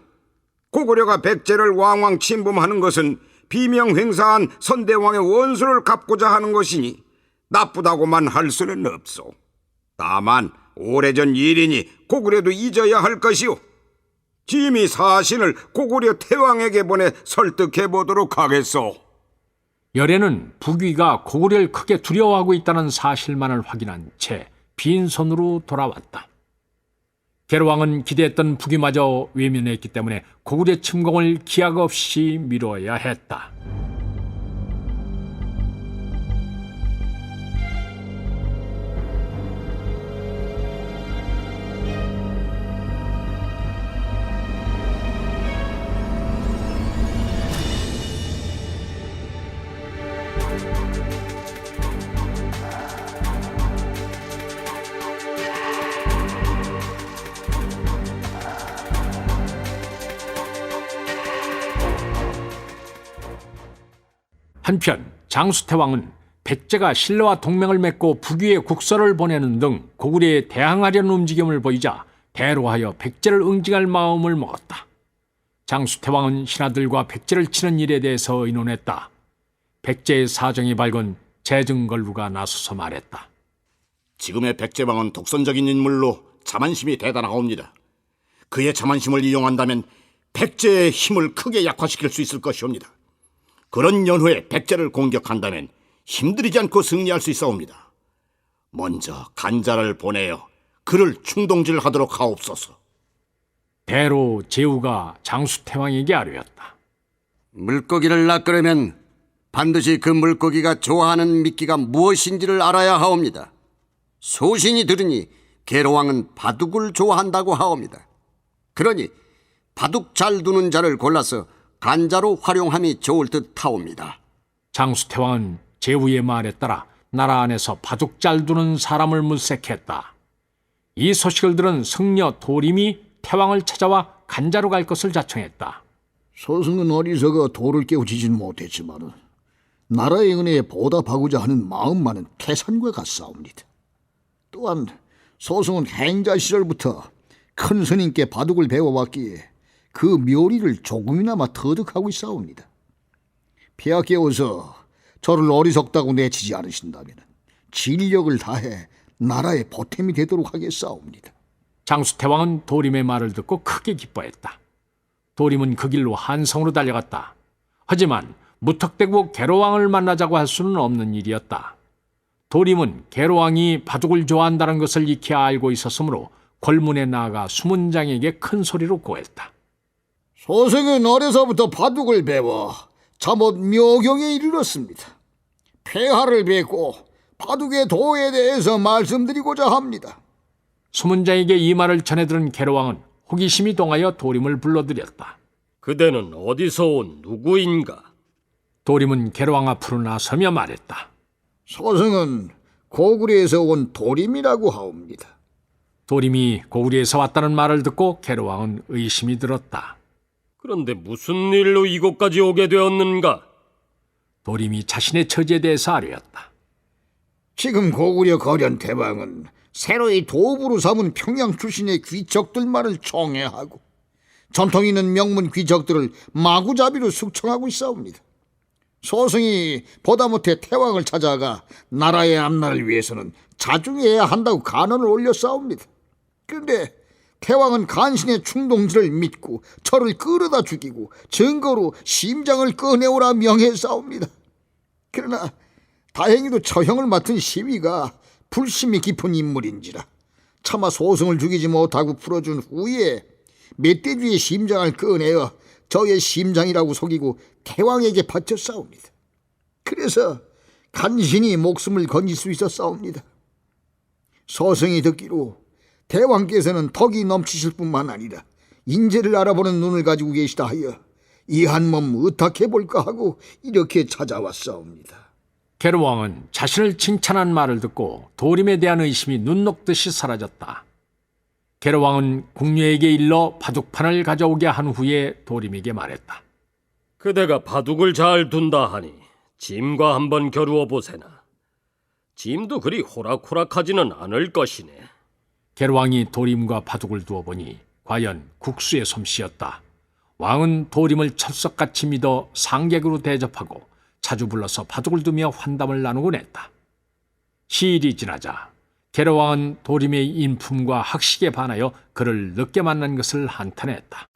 고구려가 백제를 왕왕 침범하는 것은 비명 횡사한 선대왕의 원수를 갚고자 하는 것이니 나쁘다고만 할 수는 없소. 다만 오래전 일이니 고구려도 잊어야 할 것이오. 짐이 사신을 고구려 태왕에게 보내 설득해 보도록 하겠소. 열애는 북위가 고구려를 크게 두려워하고 있다는 사실만을 확인한 채 빈손으로 돌아왔다. 계로왕은 기대했던 북위마저 외면했기 때문에 고구려 침공을 기약 없이 미뤄야 했다. 한편 장수태왕은 백제가 신라와 동맹을 맺고 북위에 국서를 보내는 등 고구려에 대항하려는 움직임을 보이자 대로하여 백제를 응징할 마음을 먹었다. 장수태왕은 신하들과 백제를 치는 일에 대해서 의논했다. 백제의 사정이 밝은 재증걸루가 나서서 말했다. 지금의 백제왕은 독선적인 인물로 자만심이 대단하옵니다. 그의 자만심을 이용한다면 백제의 힘을 크게 약화시킬 수 있을 것이옵니다. 그런 연후에 백제를 공격한다면 힘들이지 않고 승리할 수 있사옵니다. 먼저 간자를 보내어 그를 충동질하도록 하옵소서. 대로 제후가 장수태왕에게 아뢰었다. 물고기를 낚으려면 반드시 그 물고기가 좋아하는 미끼가 무엇인지를 알아야 하옵니다. 소신이 들으니 계로왕은 바둑을 좋아한다고 하옵니다. 그러니 바둑 잘 두는 자를 골라서 간자로 활용함이 좋을 듯 하옵니다. 장수태왕은 제후의 말에 따라 나라 안에서 바둑 잘 두는 사람을 물색했다. 이 소식을 들은 승려 도림이 태왕을 찾아와 간자로 갈 것을 자청했다. 소승은 어리석어 도를 깨우치진 못했지만 나라의 은혜에 보답하고자 하는 마음만은 태산과 같사옵니다. 또한 소승은 행자 시절부터 큰 스님께 바둑을 배워왔기에 그 묘리를 조금이나마 터득하고 있사옵니다. 폐하께서 저를 어리석다고 내치지 않으신다면 진력을 다해 나라의 보탬이 되도록 하겠사옵니다. 장수태왕은 도림의 말을 듣고 크게 기뻐했다. 도림은 그 길로 한성으로 달려갔다. 하지만 무턱대고 계로왕을 만나자고 할 수는 없는 일이었다. 도림은 계로왕이 바둑을 좋아한다는 것을 익히 알고 있었으므로 궐문에 나아가 수문장에게 큰 소리로 고했다. 소승은 어려서부터 바둑을 배워 잠옷 묘경에 이르렀습니다. 폐하를 뵙고 바둑의 도에 대해서 말씀드리고자 합니다. 수문장에게 이 말을 전해들은 계로왕은 호기심이 동하여 도림을 불러들였다. 그대는 어디서 온 누구인가? 도림은 계로왕 앞으로 나서며 말했다. 소승은 고구려에서 온 도림이라고 하옵니다. 도림이 고구려에서 왔다는 말을 듣고 계로왕은 의심이 들었다. 그런데 무슨 일로 이곳까지 오게 되었는가? 도림이 자신의 처지에 대해서 아뢰었다. 지금 고구려 거련 대왕은 새로이 도부로 삼은 평양 출신의 귀족들만을 총애하고 전통 있는 명문 귀족들을 마구잡이로 숙청하고 있사옵니다. 소승이 보다 못해 태왕을 찾아가 나라의 앞날을 위해서는 자중해야 한다고 간언을 올렸사옵니다. 그런데 태왕은 간신의 충동질을 믿고 저를 끌어다 죽이고 증거로 심장을 꺼내오라 명했사옵니다. 그러나 다행히도 처형을 맡은 시위가 불심이 깊은 인물인지라 차마 소승을 죽이지 못하고 풀어준 후에 멧돼지의 심장을 꺼내어 저의 심장이라고 속이고 태왕에게 바쳤사옵니다. 그래서 간신히 목숨을 건질 수 있었사옵니다. 소승이 듣기로 대왕께서는 덕이 넘치실 뿐만 아니라 인재를 알아보는 눈을 가지고 계시다 하여 이 한 몸 의탁해볼까 하고 이렇게 찾아왔사옵니다. 계로왕은 자신을 칭찬한 말을 듣고 도림에 대한 의심이 눈 녹듯이 사라졌다. 계로왕은 궁녀에게 일러 바둑판을 가져오게 한 후에 도림에게 말했다. 그대가 바둑을 잘 둔다 하니 짐과 한번 겨루어 보세나. 짐도 그리 호락호락하지는 않을 것이네. 계로왕이 도림과 바둑을 두어보니 과연 국수의 솜씨였다. 왕은 도림을 철석같이 믿어 상객으로 대접하고 자주 불러서 바둑을 두며 환담을 나누곤 했다. 시일이 지나자 계로왕은 도림의 인품과 학식에 반하여 그를 늦게 만난 것을 한탄했다.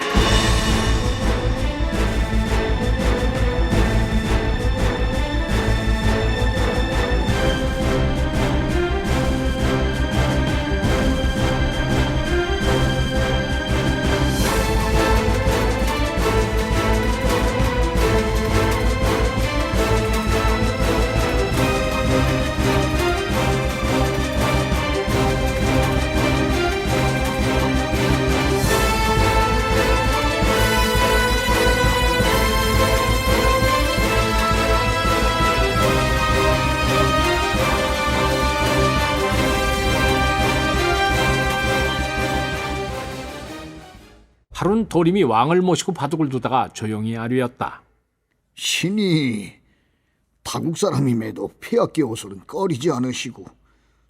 하루는 도림이 왕을 모시고 바둑을 두다가 조용히 아뢰었다. 신이 타국 사람임에도 폐하께 호소는 꺼리지 않으시고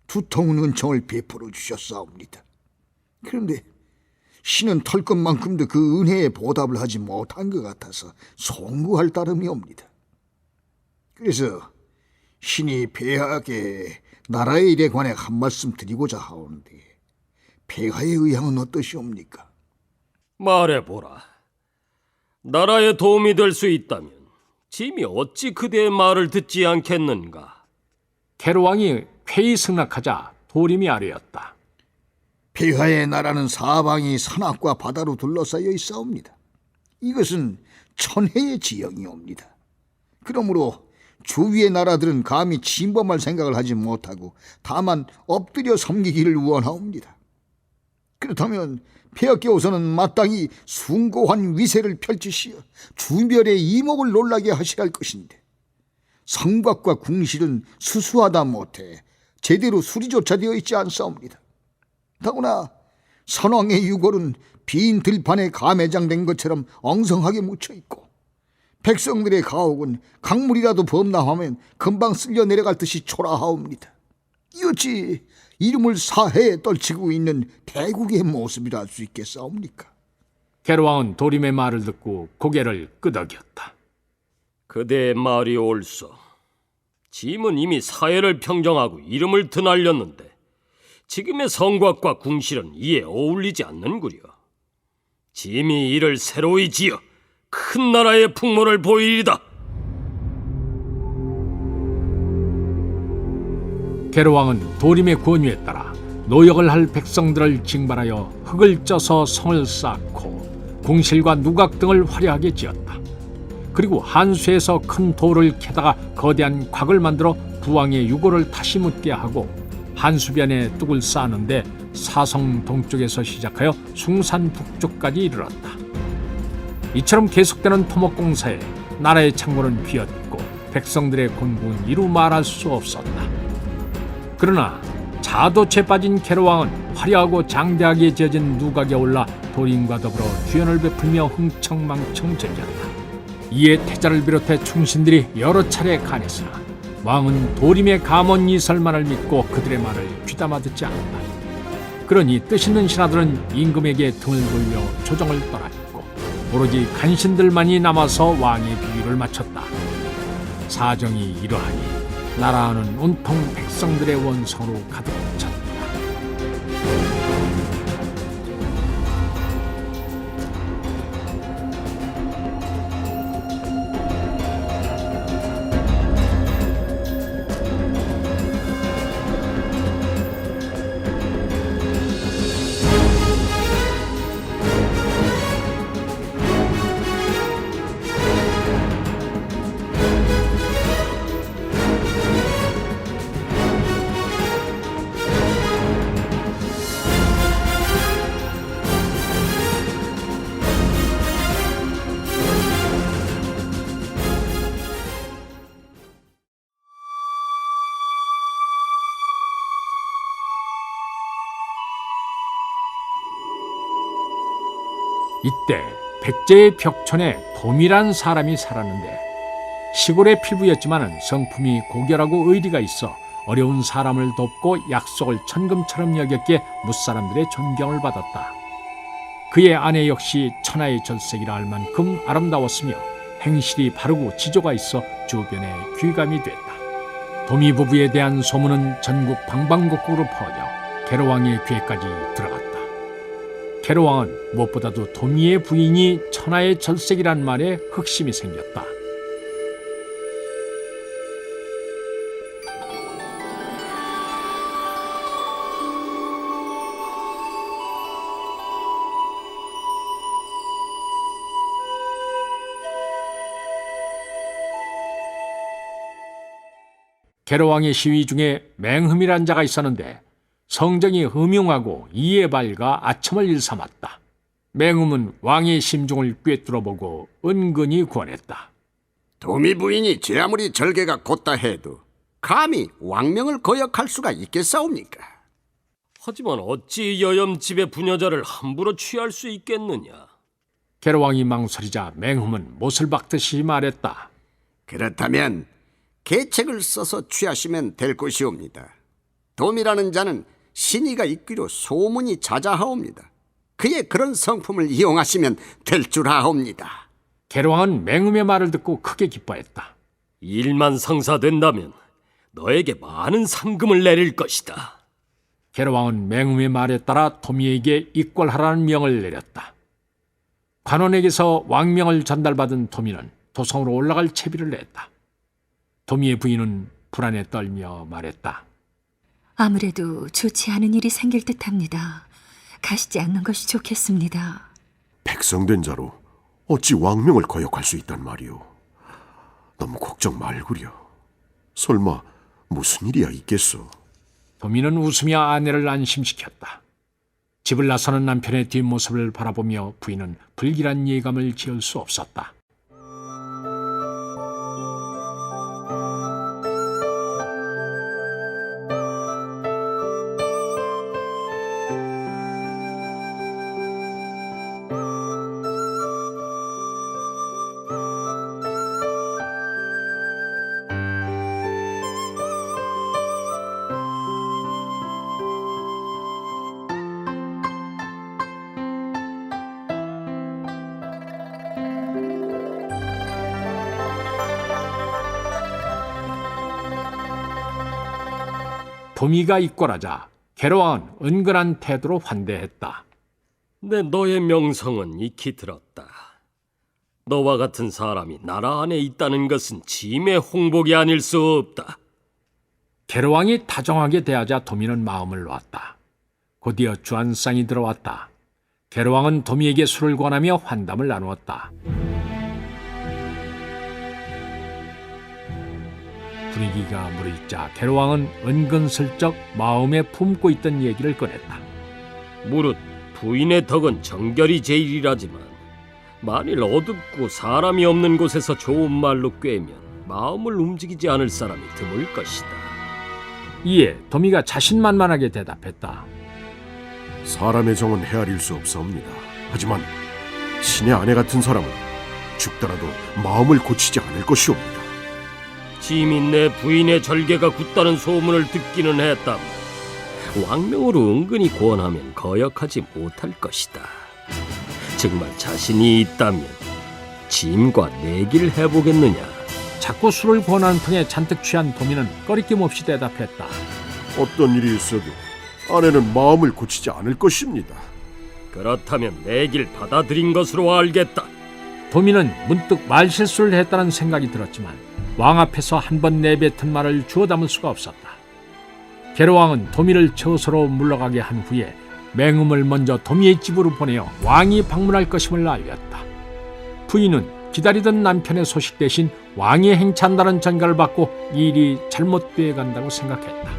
두터운 은총을 베풀어 주셨사옵니다. 그런데 신은 털것만큼도 그 은혜에 보답을 하지 못한 것 같아서 송구할 따름이옵니다. 그래서 신이 폐하께 나라의 일에 관해 한 말씀 드리고자 하오는데 폐하의 의향은 어떠시옵니까? 말해보라. 나라에 도움이 될 수 있다면 짐이 어찌 그대의 말을 듣지 않겠는가? 게르왕이 쾌히 승낙하자 도림이 아뢰었다. 폐하의 나라는 사방이 산악과 바다로 둘러싸여 있사옵니다. 이것은 천혜의 지형이옵니다. 그러므로 주위의 나라들은 감히 침범할 생각을 하지 못하고 다만 엎드려 섬기기를 원하옵니다. 그렇다면 폐하께서는 마땅히 숭고한 위세를 펼치시어 주멸의 이목을 놀라게 하셔야 할 것인데 성곽과 궁실은 수수하다 못해 제대로 수리조차 되어 있지 않사옵니다. 더구나 선왕의 유골은 빈 들판에 감매장된 것처럼 엉성하게 묻혀있고 백성들의 가옥은 강물이라도 범람하면 금방 쓸려 내려갈 듯이 초라하옵니다. 이 어찌 이름을 사해에 떨치고 있는 대국의 모습이라 할 수 있겠사옵니까? 게르왕은 도림의 말을 듣고 고개를 끄덕였다. 그대의 말이 옳소. 짐은 이미 사해를 평정하고 이름을 드날렸는데 지금의 성곽과 궁실은 이에 어울리지 않는구려. 짐이 이를 새로이 지어 큰 나라의 풍모를 보이리다. 게르왕은 도림의 권유에 따라 노역을 할 백성들을 징발하여 흙을 쪄서 성을 쌓고 궁실과 누각 등을 화려하게 지었다. 그리고 한수에서 큰 돌을 캐다가 거대한 곽을 만들어 부왕의 유골을 다시 묻게 하고 한수변에 뚝을 쌓는데 사성 동쪽에서 시작하여 숭산 북쪽까지 이르렀다. 이처럼 계속되는 토목공사에 나라의 창고는 비었고 백성들의 곤궁은 이루 말할 수 없었다. 그러나 자도체 빠진 게르왕은 화려하고 장대하게 지어진 누각에 올라 도림과 더불어 주연을 베풀며 흥청망청 즐겼다. 이에 태자를 비롯해 충신들이 여러 차례 간했으나 왕은 도림의 감언 이설만을 믿고 그들의 말을 귀담아 듣지 않았다. 그러니 뜻있는 신하들은 임금에게 등을 돌려 조정을 떠났고 오로지 간신들만이 남아서 왕의 비위를 마쳤다. 사정이 이러하니 나라는 온통 백성들의 원성으로 가득 찼다. 이때 백제의 벽촌에 돔이란 사람이 살았는데 시골의 필부였지만 성품이 고결하고 의리가 있어 어려운 사람을 돕고 약속을 천금처럼 여겼기에 무사람들의 존경을 받았다. 그의 아내 역시 천하의 절색이라 할 만큼 아름다웠으며 행실이 바르고 지조가 있어 주변에 귀감이 됐다. 도미 부부에 대한 소문은 전국 방방곡곡으로 퍼져 게르왕의 귀에까지 들어갔다. 게르왕은 무엇보다도 도미의 부인이 천하의 절색이란 말에 흑심이 생겼다. 게르왕의 시위 중에 맹흠이란 자가 있었는데 성정이 흠용하고 이에 밝아 아첨을 일삼았다. 맹흠은 왕의 심중을 꿰뚫어보고 은근히 권했다. 도미 부인이 제 아무리 절개가 곧다 해도 감히 왕명을 거역할 수가 있겠사옵니까? 하지만 어찌 여염집의 부녀자를 함부로 취할 수 있겠느냐? 게르왕이 망설이자 맹흠은 못을 박듯이 말했다. 그렇다면 계책을 써서 취하시면 될 것이옵니다. 도미라는 자는 신의가 있기로 소문이 자자하옵니다. 그의 그런 성품을 이용하시면 될 줄 아옵니다. 게르왕은 맹흠의 말을 듣고 크게 기뻐했다. 일만 상사된다면 너에게 많은 상금을 내릴 것이다. 게르왕은 맹흠의 말에 따라 도미에게 입궐하라는 명을 내렸다. 관원에게서 왕명을 전달받은 도미는 도성으로 올라갈 채비를 했다. 도미의 부인은 불안에 떨며 말했다. 아무래도 좋지 않은 일이 생길 듯합니다. 가시지 않는 것이 좋겠습니다. 백성된 자로 어찌 왕명을 거역할 수 있단 말이오. 너무 걱정 말구려. 설마 무슨 일이야 있겠소? 도미는 웃으며 아내를 안심시켰다. 집을 나서는 남편의 뒷모습을 바라보며 부인은 불길한 예감을 지을 수 없었다. 도미가 입궐하자 게르왕은 은근한 태도로 환대했다. 내 너의 명성은 익히 들었다. 너와 같은 사람이 나라 안에 있다는 것은 짐의 홍복이 아닐 수 없다. 게르왕이 다정하게 대하자 도미는 마음을 놓았다. 곧이어 주안상이 들어왔다. 게르왕은 도미에게 술을 권하며 환담을 나누었다. 분위기가 무르익자 게르왕은 은근슬쩍 마음에 품고 있던 얘기를 꺼냈다. 무릇 부인의 덕은 정결이 제일이라지만 만일 어둡고 사람이 없는 곳에서 좋은 말로 꿰면 마음을 움직이지 않을 사람이 드물 것이다. 이에 도미가 자신만만하게 대답했다. 사람의 정은 헤아릴 수 없사옵니다. 하지만 신의 아내 같은 사람은 죽더라도 마음을 고치지 않을 것이옵니다. 짐이 내 부인의 절개가 굳다는 소문을 듣기는 했다만 왕명으로 은근히 권하면 거역하지 못할 것이다. 정말 자신이 있다면 짐과 내기를 해보겠느냐? 자꾸 술을 권한 통에 잔뜩 취한 도미는 꺼리낌 없이 대답했다. 어떤 일이 있어도 아내는 마음을 고치지 않을 것입니다. 그렇다면 내길 받아들인 것으로 알겠다. 도미는 문득 말실수를 했다는 생각이 들었지만 왕 앞에서 한 번 내뱉은 말을 주워 담을 수가 없었다. 게르왕은 도미를 처소로 물러가게 한 후에 맹음을 먼저 도미의 집으로 보내어 왕이 방문할 것임을 알렸다. 부인은 기다리던 남편의 소식 대신 왕이 행차한다는 전가를 받고 일이 잘못되어 간다고 생각했다.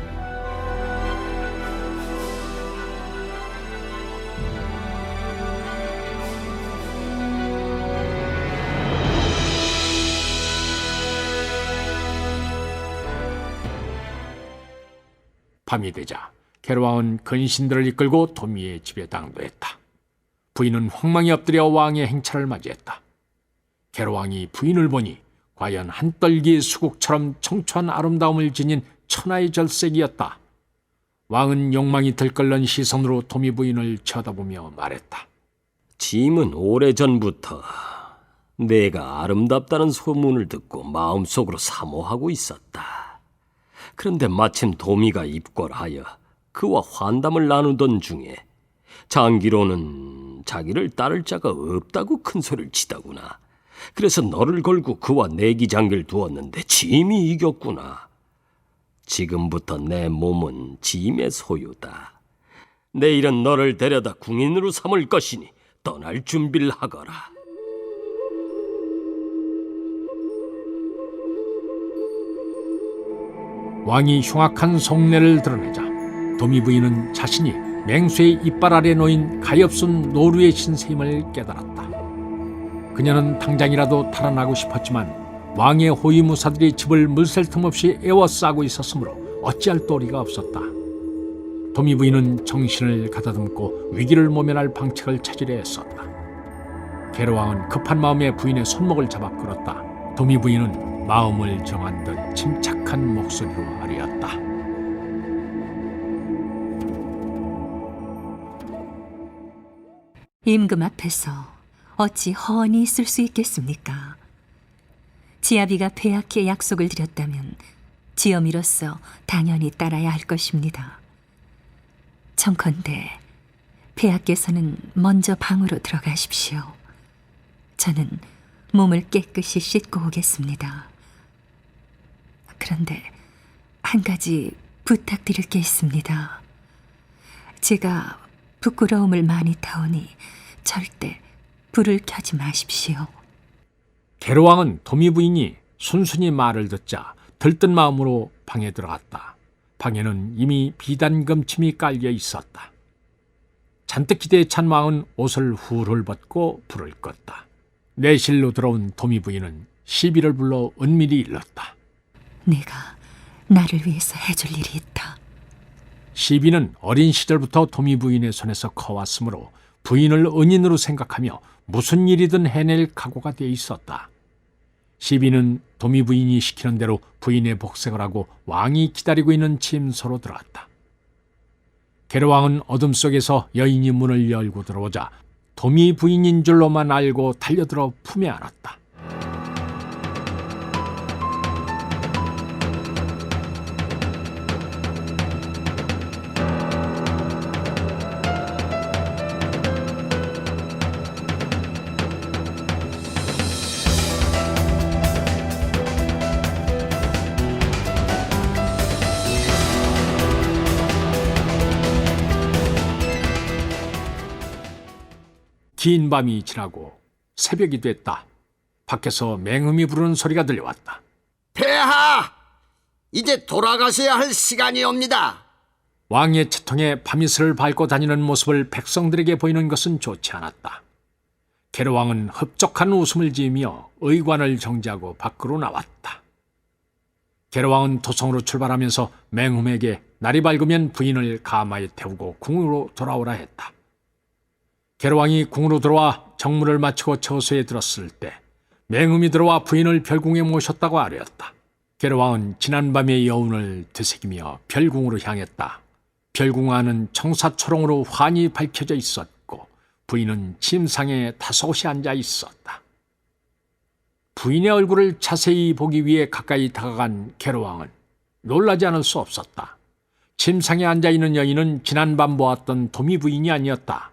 밤이 되자 게르왕은 근신들을 이끌고 도미의 집에 당도했다. 부인은 황망히 엎드려 왕의 행차를 맞이했다. 게르왕이 부인을 보니 과연 한떨기 수국처럼 청초한 아름다움을 지닌 천하의 절색이었다. 왕은 욕망이 들끓는 시선으로 도미 부인을 쳐다보며 말했다. 짐은 오래전부터 내가 아름답다는 소문을 듣고 마음속으로 사모하고 있었다. 그런데 마침 도미가 입궐하여 그와 환담을 나누던 중에 장기로는 자기를 따를 자가 없다고 큰 소리를 치더구나. 그래서 너를 걸고 그와 내기장기를 두었는데 짐이 이겼구나. 지금부터 내 몸은 짐의 소유다. 내일은 너를 데려다 궁인으로 삼을 것이니 떠날 준비를 하거라. 왕이 흉악한 속내를 드러내자 도미 부인은 자신이 맹수의 이빨 아래 놓인 가엾은 노루의 신세임을 깨달았다. 그녀는 당장이라도 탈환하고 싶었지만 왕의 호위무사들이 집을 물샐 틈 없이 에워싸고 있었으므로 어찌할 도리가 없었다. 도미 부인은 정신을 가다듬고 위기를 모면할 방책을 찾으려 했었다. 게르왕은 급한 마음에 부인의 손목을 잡아 끌었다. 도미 부인은 마음을 정한 듯 침착한 목소리로 아뢰었다. 임금 앞에서 어찌 허언이 있을 수 있겠습니까? 지아비가 폐하께 약속을 드렸다면 지엄이로서 당연히 따라야 할 것입니다. 청컨대 폐하께서는 먼저 방으로 들어가십시오. 저는 몸을 깨끗이 씻고 오겠습니다. 그런데 한 가지 부탁드릴 게 있습니다. 제가 부끄러움을 많이 타오니 절대 불을 켜지 마십시오. 계로왕은 도미 부인이 순순히 말을 듣자 들뜬 마음으로 방에 들어갔다. 방에는 이미 비단금침이 깔려 있었다. 잔뜩 기대에 찬 왕은 옷을 훌훌 벗고 불을 껐다. 내실로 들어온 도미 부인은 시비를 불러 은밀히 일렀다. 내가 나를 위해서 해줄 일이 있다. 시비는 어린 시절부터 도미 부인의 손에서 커왔으므로 부인을 은인으로 생각하며 무슨 일이든 해낼 각오가 돼 있었다. 시비는 도미 부인이 시키는 대로 부인의 복색을 하고 왕이 기다리고 있는 침소로 들어갔다. 계로왕은 어둠 속에서 여인이 문을 열고 들어오자 도미 부인인 줄로만 알고 달려들어 품에 안았다. 긴 밤이 지나고 새벽이 됐다. 밖에서 맹음이 부르는 소리가 들려왔다. 폐하! 이제 돌아가셔야 할 시간이 옵니다. 왕의 채통에 밤이슬을 밟고 다니는 모습을 백성들에게 보이는 것은 좋지 않았다. 계로왕은 흡족한 웃음을 지으며 의관을 정지하고 밖으로 나왔다. 계로왕은 도성으로 출발하면서 맹음에게 날이 밝으면 부인을 가마에 태우고 궁으로 돌아오라 했다. 계로왕이 궁으로 들어와 정문을 마치고 처소에 들었을 때 맹음이 들어와 부인을 별궁에 모셨다고 아뢰었다. 계로왕은 지난밤의 여운을 되새기며 별궁으로 향했다. 별궁 안은 청사초롱으로 환히 밝혀져 있었고 부인은 침상에 다소곳이 앉아 있었다. 부인의 얼굴을 자세히 보기 위해 가까이 다가간 계로왕은 놀라지 않을 수 없었다. 침상에 앉아있는 여인은 지난밤 보았던 도미 부인이 아니었다.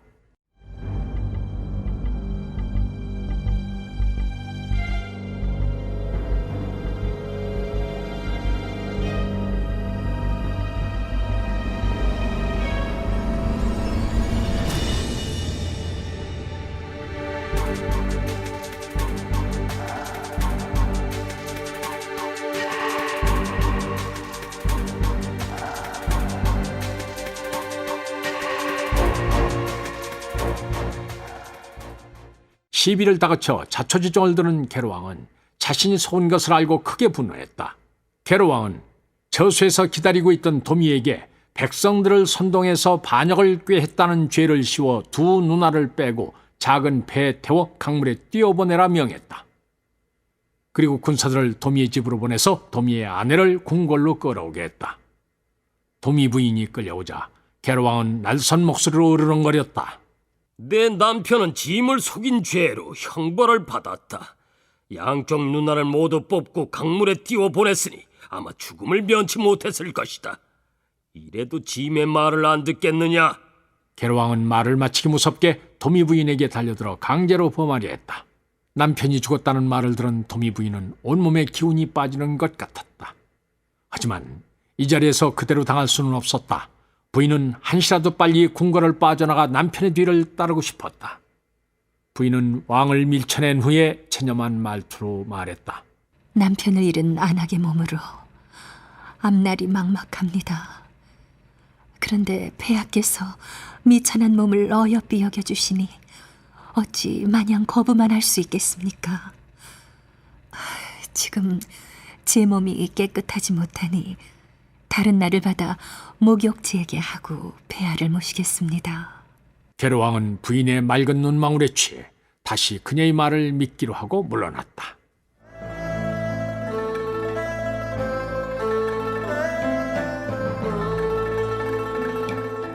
시비를 다그쳐 자초지종을 드는 계로왕은 자신이 속은 것을 알고 크게 분노했다. 계로왕은 저수에서 기다리고 있던 도미에게 백성들을 선동해서 반역을 꾀했다는 죄를 씌워 두 누나를 빼고 작은 배에 태워 강물에 띄워보내라 명했다. 그리고 군사들을 도미의 집으로 보내서 도미의 아내를 궁궐로 끌어오게 했다. 도미 부인이 끌려오자 계로왕은 날선 목소리로 으르렁거렸다. 내 남편은 짐을 속인 죄로 형벌을 받았다. 양쪽 누나를 모두 뽑고 강물에 띄워 보냈으니 아마 죽음을 면치 못했을 것이다. 이래도 짐의 말을 안 듣겠느냐? 계로왕은 말을 마치기 무섭게 도미 부인에게 달려들어 강제로 범하려 했다. 남편이 죽었다는 말을 들은 도미 부인은 온몸에 기운이 빠지는 것 같았다. 하지만 이 자리에서 그대로 당할 수는 없었다. 부인은 한시라도 빨리 궁궐을 빠져나가 남편의 뒤를 따르고 싶었다. 부인은 왕을 밀쳐낸 후에 체념한 말투로 말했다. 남편을 잃은 안악의 몸으로 앞날이 막막합니다. 그런데 폐하께서 미천한 몸을 어여삐 여겨주시니 어찌 마냥 거부만 할 수 있겠습니까? 지금 제 몸이 깨끗하지 못하니 다른 날을 받아 목욕지에게 하고 폐하를 모시겠습니다. 계로왕은 부인의 맑은 눈망울에 취해 다시 그녀의 말을 믿기로 하고 물러났다.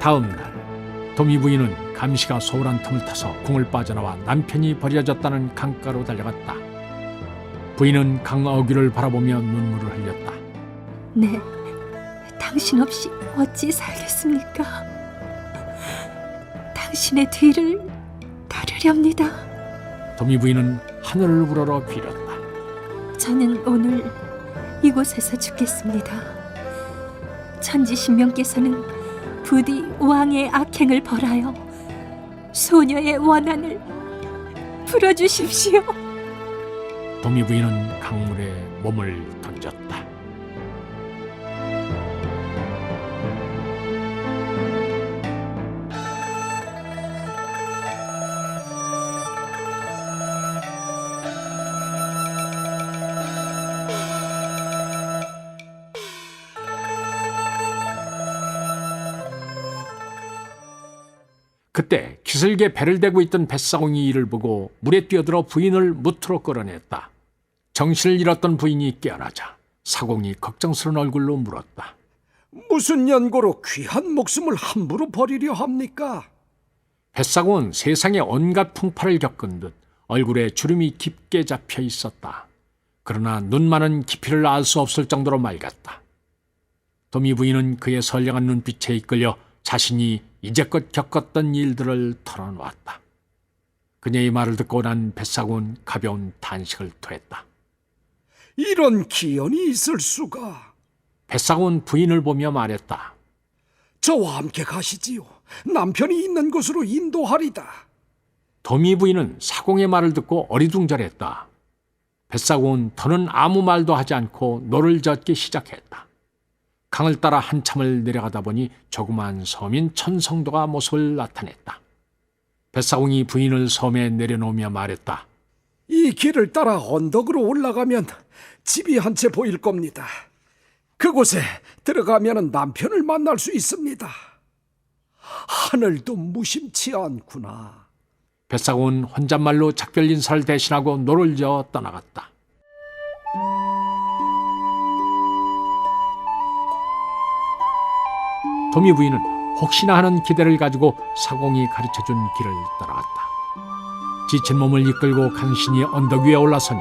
다음 날 도미 부인은 감시가 소홀한 틈을 타서 궁을 빠져나와 남편이 버려졌다는 강가로 달려갔다. 부인은 강 어귀를 바라보며 눈물을 흘렸다. 네, 당신 없이 어찌 살겠습니까? 당신의 뒤를 따르렵니다. 도미 부인은 하늘을 우러러 빌었다. 저는 오늘 이곳에서 죽겠습니다. 천지신명께서는 부디 왕의 악행을 벌하여 소녀의 원한을 풀어주십시오. 도미 부인은 강물에 몸을 던졌다. 그때 기슭에 배를 대고 있던 뱃사공이 이를 보고 물에 뛰어들어 부인을 무트로 끌어냈다. 정신을 잃었던 부인이 깨어나자 사공이 걱정스러운 얼굴로 물었다. 무슨 연고로 귀한 목숨을 함부로 버리려 합니까? 뱃사공은 세상의 온갖 풍파를 겪은 듯 얼굴에 주름이 깊게 잡혀 있었다. 그러나 눈만은 깊이를 알 수 없을 정도로 맑았다. 도미 부인은 그의 선량한 눈빛에 이끌려 자신이 이제껏 겪었던 일들을 털어놓았다. 그녀의 말을 듣고 난 뱃사공은 가벼운 탄식을 토했다. 이런 기연이 있을 수가. 뱃사공은 부인을 보며 말했다. 저와 함께 가시지요. 남편이 있는 곳으로 인도하리다. 도미 부인은 사공의 말을 듣고 어리둥절했다. 뱃사공은 더는 아무 말도 하지 않고 노를 젓기 시작했다. 강을 따라 한참을 내려가다 보니 조그만 섬인 천성도가 모습을 나타냈다. 뱃사공이 부인을 섬에 내려놓으며 말했다. 이 길을 따라 언덕으로 올라가면 집이 한 채 보일 겁니다. 그곳에 들어가면 남편을 만날 수 있습니다. 하늘도 무심치 않구나. 뱃사공은 혼잣말로 작별 인사를 대신하고 노를 저어 떠나갔다. 도미 부인은 혹시나 하는 기대를 가지고 사공이 가르쳐준 길을 따라갔다. 지친 몸을 이끌고 간신히 언덕 위에 올라서니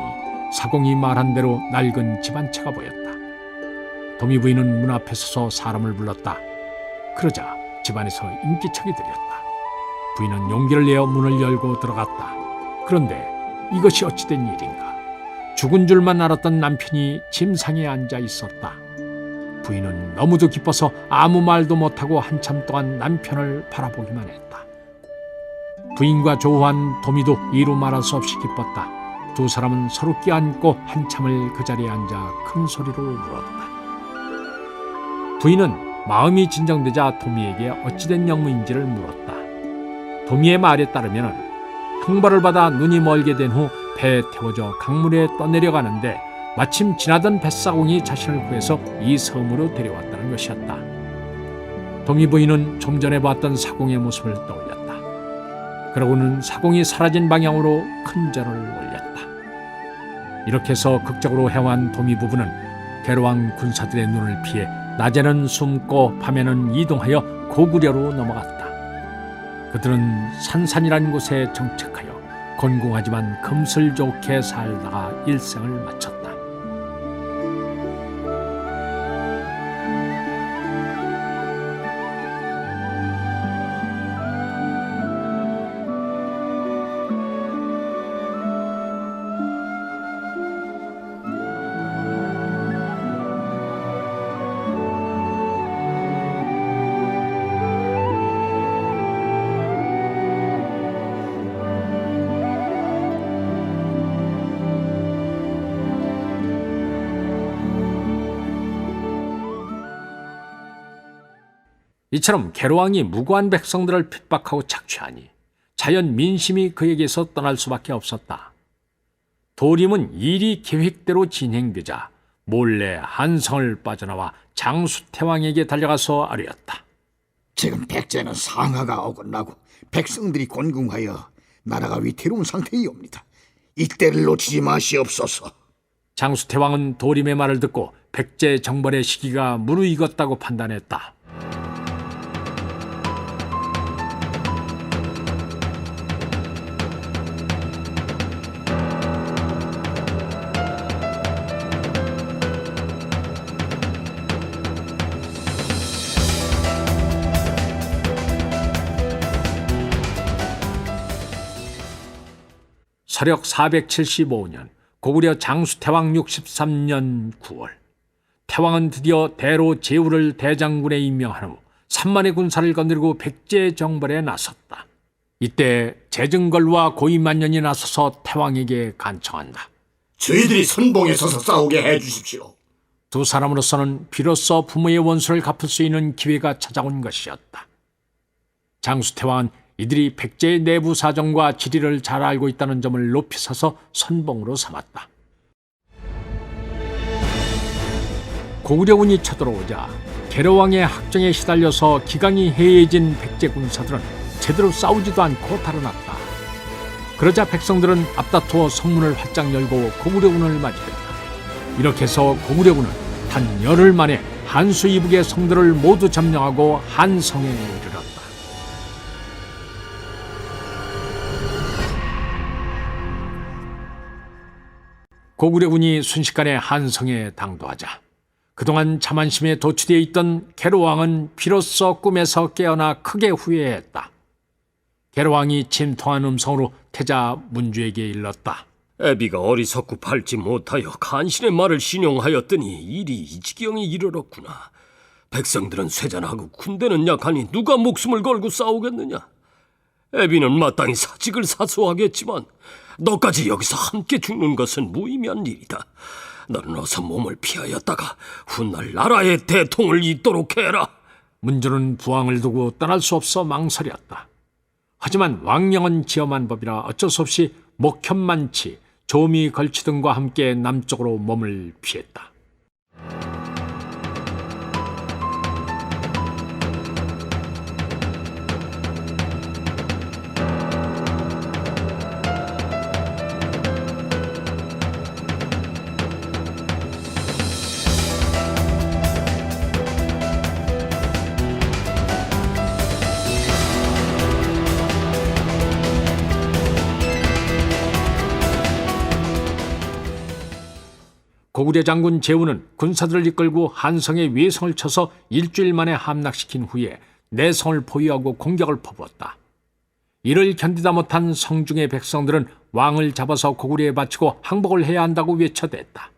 사공이 말한 대로 낡은 집 한 채가 보였다. 도미 부인은 문 앞에 서서 사람을 불렀다. 그러자 집안에서 인기척이 들렸다. 부인은 용기를 내어 문을 열고 들어갔다. 그런데 이것이 어찌된 일인가. 죽은 줄만 알았던 남편이 침상에 앉아 있었다. 부인은 너무도 기뻐서 아무 말도 못하고 한참 동안 남편을 바라보기만 했다. 부인과 조우한 도미도 이루 말할 수 없이 기뻤다. 두 사람은 서로 껴안고 한참을 그 자리에 앉아 큰 소리로 울었다. 부인은 마음이 진정되자 도미에게 어찌된 영무인지를 물었다. 도미의 말에 따르면 형벌을 받아 눈이 멀게 된 후 배에 태워져 강물에 떠내려가는데 마침 지나던 뱃사공이 자신을 구해서 이 섬으로 데려왔다는 것이었다. 도미 부인은 좀 전에 봤던 사공의 모습을 떠올렸다. 그러고는 사공이 사라진 방향으로 큰 절을 올렸다. 이렇게 해서 극적으로 해완 도미 부부는 괴로운 군사들의 눈을 피해 낮에는 숨고 밤에는 이동하여 고구려로 넘어갔다. 그들은 산산이라는 곳에 정착하여 곤궁하지만 금슬 좋게 살다가 일생을 마쳤다. 이처럼 게로왕이 무고한 백성들을 핍박하고 착취하니 자연 민심이 그에게서 떠날 수밖에 없었다. 도림은 일이 계획대로 진행되자 몰래 한성을 빠져나와 장수태왕에게 달려가서 아뢰었다. 지금 백제는 상하가 어긋나고 백성들이 곤궁하여 나라가 위태로운 상태이옵니다. 이때를 놓치지 마시옵소서. 장수태왕은 도림의 말을 듣고 백제 정벌의 시기가 무르익었다고 판단했다. 서력 475년 고구려 장수태왕 63년 9월, 태왕은 드디어 대로 제후를 대장군에 임명한 후 3만의 군사를 거느리고 백제 정벌에 나섰다. 이때 재증걸과 고이만년이 나서서 태왕에게 간청한다. 저희들이 선봉에 서서 싸우게 해주십시오. 두 사람으로서는 비로소 부모의 원수를 갚을 수 있는 기회가 찾아온 것이었다. 장수태왕은 이들이 백제의 내부 사정과 지리를 잘 알고 있다는 점을 높이 사서 선봉으로 삼았다. 고구려군이 쳐들어오자 계로왕의 학정에 시달려서 기강이 해해진 백제 군사들은 제대로 싸우지도 않고 달아났다. 그러자 백성들은 앞다투어 성문을 활짝 열고 고구려군을 맞이했다. 이렇게 해서 고구려군은 단 열흘 만에 한수 이북의 성들을 모두 점령하고 한성에 이르렀다. 고구려군이 순식간에 한성에 당도하자 그동안 자만심에 도취되어 있던 계로왕은 비로소 꿈에서 깨어나 크게 후회했다. 계로왕이 침통한 음성으로 태자 문주에게 일렀다. 애비가 어리석고 밟지 못하여 간신의 말을 신용하였더니 일이 이 지경에 이르렀구나. 백성들은 쇠잔하고 군대는 약하니 누가 목숨을 걸고 싸우겠느냐. 애비는 마땅히 사직을 사수하겠지만 너까지 여기서 함께 죽는 것은 무의미한 일이다. 너는 어서 몸을 피하였다가 훗날 나라의 대통을 잇도록 해라. 문주는 부왕을 두고 떠날 수 없어 망설였다. 하지만 왕명은 지엄한 법이라 어쩔 수 없이 목현만치, 조미 걸치 등과 함께 남쪽으로 몸을 피했다. 고구려 장군 제후는 군사들을 이끌고 한성에 외성을 쳐서 일주일 만에 함락시킨 후에 내성을 포위하고 공격을 퍼부었다. 이를 견디다 못한 성중의 백성들은 왕을 잡아서 고구려에 바치고 항복을 해야 한다고 외쳐댔다.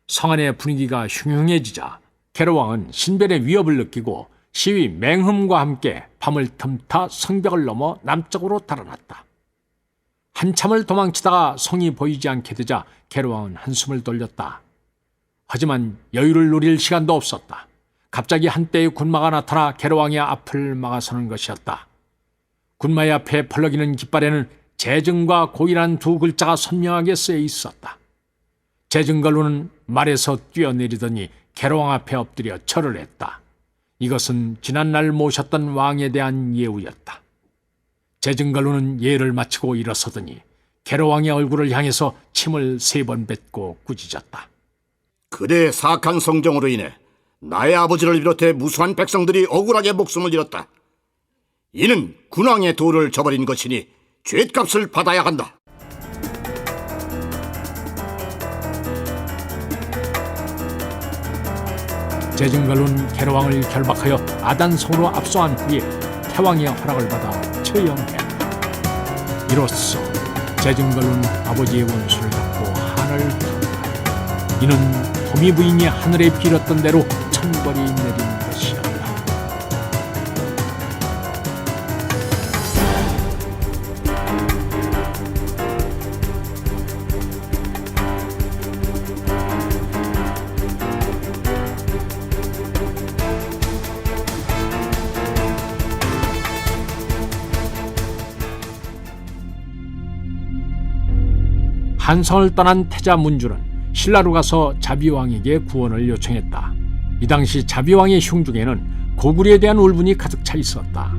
성 안의 분위기가 흉흉해지자 계로왕은 신변의 위협을 느끼고 시위 맹흠과 함께 밤을 틈타 성벽을 넘어 남쪽으로 달아났다. 한참을 도망치다가 성이 보이지 않게 되자 계로왕은 한숨을 돌렸다. 하지만 여유를 누릴 시간도 없었다. 갑자기 한때의 군마가 나타나 계로왕의 앞을 막아서는 것이었다. 군마의 앞에 펄럭이는 깃발에는 재증과 고이란 두 글자가 선명하게 쓰여 있었다. 재증걸로는 말에서 뛰어내리더니 계로왕 앞에 엎드려 절을 했다. 이것은 지난날 모셨던 왕에 대한 예우였다. 재증걸로는 예를 마치고 일어서더니 계로왕의 얼굴을 향해서 침을 3번 뱉고 꾸짖었다. 그대의 사악한 성정으로 인해 나의 아버지를 비롯해 무수한 백성들이 억울하게 목숨을 잃었다. 이는 군왕의 도를 저버린 것이니 죗값을 받아야 한다. 재증걸로는 계로왕을 결박하여 아단성으로 압송한 후에 태왕의 허락을 받아 처형했다. 이로써 재증걸로는 아버지의 원수를 갚고 한을 풀었다. 이는 도미 부인이 하늘에 빌었던 대로 천벌이 내린 것이었다. 한성을 떠난 태자 문주는 신라로 가서 자비왕에게 구원을 요청했다. 이 당시 자비왕의 흉중에는 고구려에 대한 울분이 가득 차 있었다.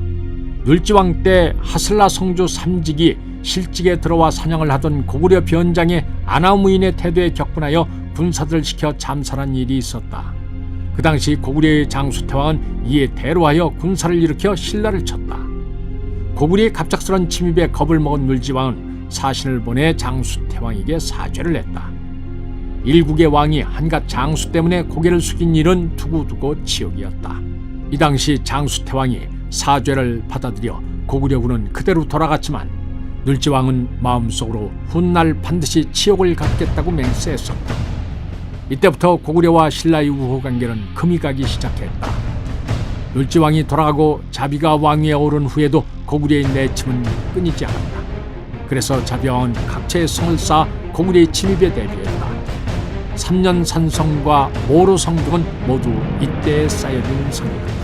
율지왕 때 하슬라 성주 삼직이 실직에 들어와 사냥을 하던 고구려 변장의 아나무인의 태도에 격분하여 군사들을 시켜 참살한 일이 있었다. 그 당시 고구려의 장수태왕은 이에 대로하여 군사를 일으켜 신라를 쳤다. 고구려의 갑작스런 침입에 겁을 먹은 율지왕은 사신을 보내 장수태왕에게 사죄를 했다. 일국의 왕이 한갓 장수 때문에 고개를 숙인 일은 두고두고 치욕이었다. 이 당시 장수태왕이 사죄를 받아들여 고구려군은 그대로 돌아갔지만 눌지왕은 마음속으로 훗날 반드시 치욕을 갖겠다고 맹세했었다. 이때부터 고구려와 신라의 우호 관계는 금이 가기 시작했다. 눌지왕이 돌아가고 자비가 왕위에 오른 후에도 고구려의 내침은 끊이지 않았다. 그래서 자비왕은 각처에 성을 쌓아 고구려의 침입에 대비했다. 3년 산성과 모로성 등은 모두 이때에 쌓여진 성이었다.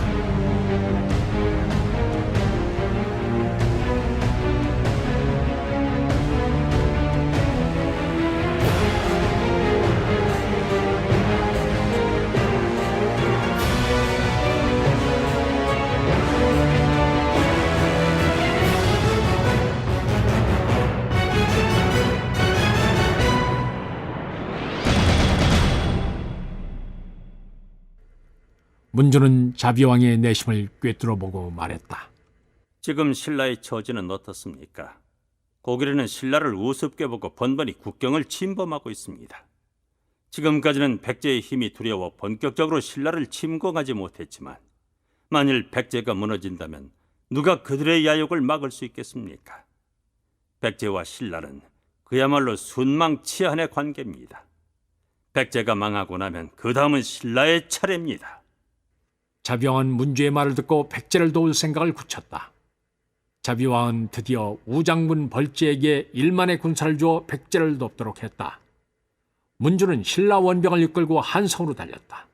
문주는 자비왕의 내심을 꿰뚫어보고 말했다. 지금 신라의 처지는 어떻습니까? 고구려는 신라를 우습게 보고 번번이 국경을 침범하고 있습니다. 지금까지는 백제의 힘이 두려워 본격적으로 신라를 침공하지 못했지만 만일 백제가 무너진다면 누가 그들의 야욕을 막을 수 있겠습니까? 백제와 신라는 그야말로 순망치한의 관계입니다. 백제가 망하고 나면 그 다음은 신라의 차례입니다. 자비왕은 문주의 말을 듣고 백제를 도울 생각을 굳혔다. 자비왕은 드디어 우장군 벌지에게 1만의 군사를 주어 백제를 돕도록 했다. 문주는 신라 원병을 이끌고 한성으로 달렸다.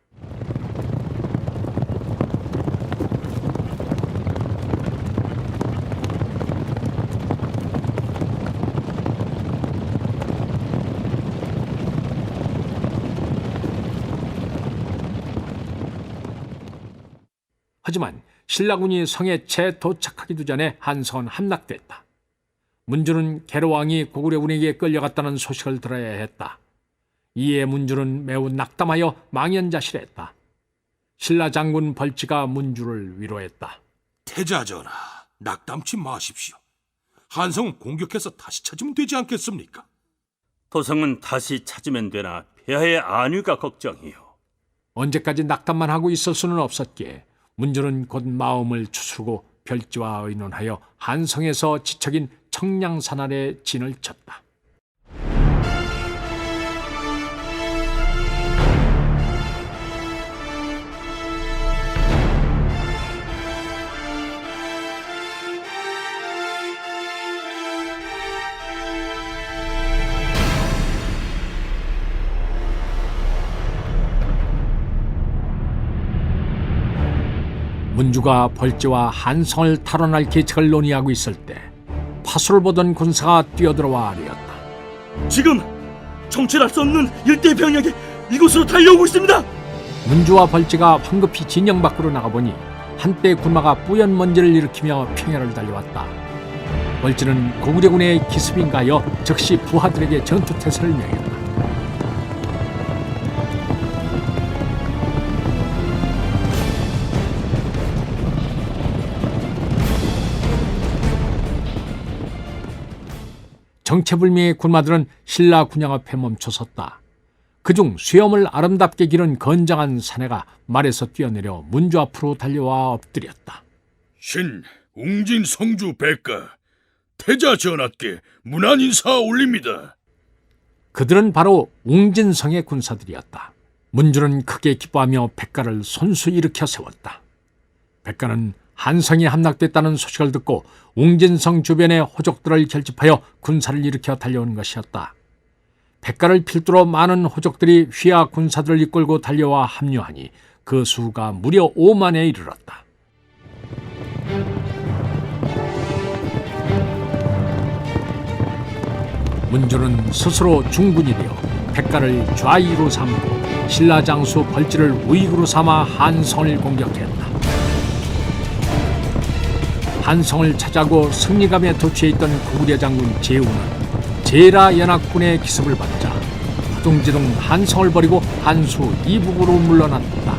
하지만 신라군이 성에 채 도착하기도 전에 한성은 함락됐다. 문주는 계로왕이 고구려군에게 끌려갔다는 소식을 들어야 했다. 이에 문주는 매우 낙담하여 망연자실했다. 신라 장군 벌지가 문주를 위로했다. 태자전하, 낙담치 마십시오. 한성은 공격해서 다시 찾으면 되지 않겠습니까? 도성은 다시 찾으면 되나 폐하의 안위가 걱정이요. 언제까지 낙담만 하고 있을 수는 없었기에 문주는 곧 마음을 추스르고 별지와 의논하여 한성에서 지척인 청량산 아래 진을 쳤다. 문주가 벌지와 한성을 탈환할 계책을 논의하고 있을 때 파수를 보던 군사가 뛰어들어와 아뢰었다. 지금 정체할 수 없는 일대 병력이 이곳으로 달려오고 있습니다. 문주와 벌지가 황급히 진영 밖으로 나가보니 한때 군마가 뿌연 먼지를 일으키며 평야를 달려왔다. 벌지는 고구려군의 기습인가 하여 즉시 부하들에게 전투태세를 명했다. 정체불명의 군마들은 신라 군영 앞에 멈춰섰다. 그중 수염을 아름답게 기른 건장한 사내가 말에서 뛰어내려 문주 앞으로 달려와 엎드렸다. 신 웅진 성주 백가, 태자 전하께 문안 인사 올립니다. 그들은 바로 웅진성의 군사들이었다. 문주는 크게 기뻐하며 백가를 손수 일으켜 세웠다. 백가는 한성이 함락됐다는 소식을 듣고 웅진성 주변의 호족들을 결집하여 군사를 일으켜 달려온 것이었다. 백가를 필두로 많은 호족들이 휘하 군사들을 이끌고 달려와 합류하니 그 수가 무려 5만에 이르렀다. 문주는 스스로 중군이 되어 백가를 좌위로 삼고 신라 장수 벌지를 우익으로 삼아 한성을 공격했다. 한성을 차지하고 승리감에 도취해 있던 고구려 장군 제우는 제라 연합군의 기습을 받자 허둥지둥 한성을 버리고 한수 이북으로 물러났다.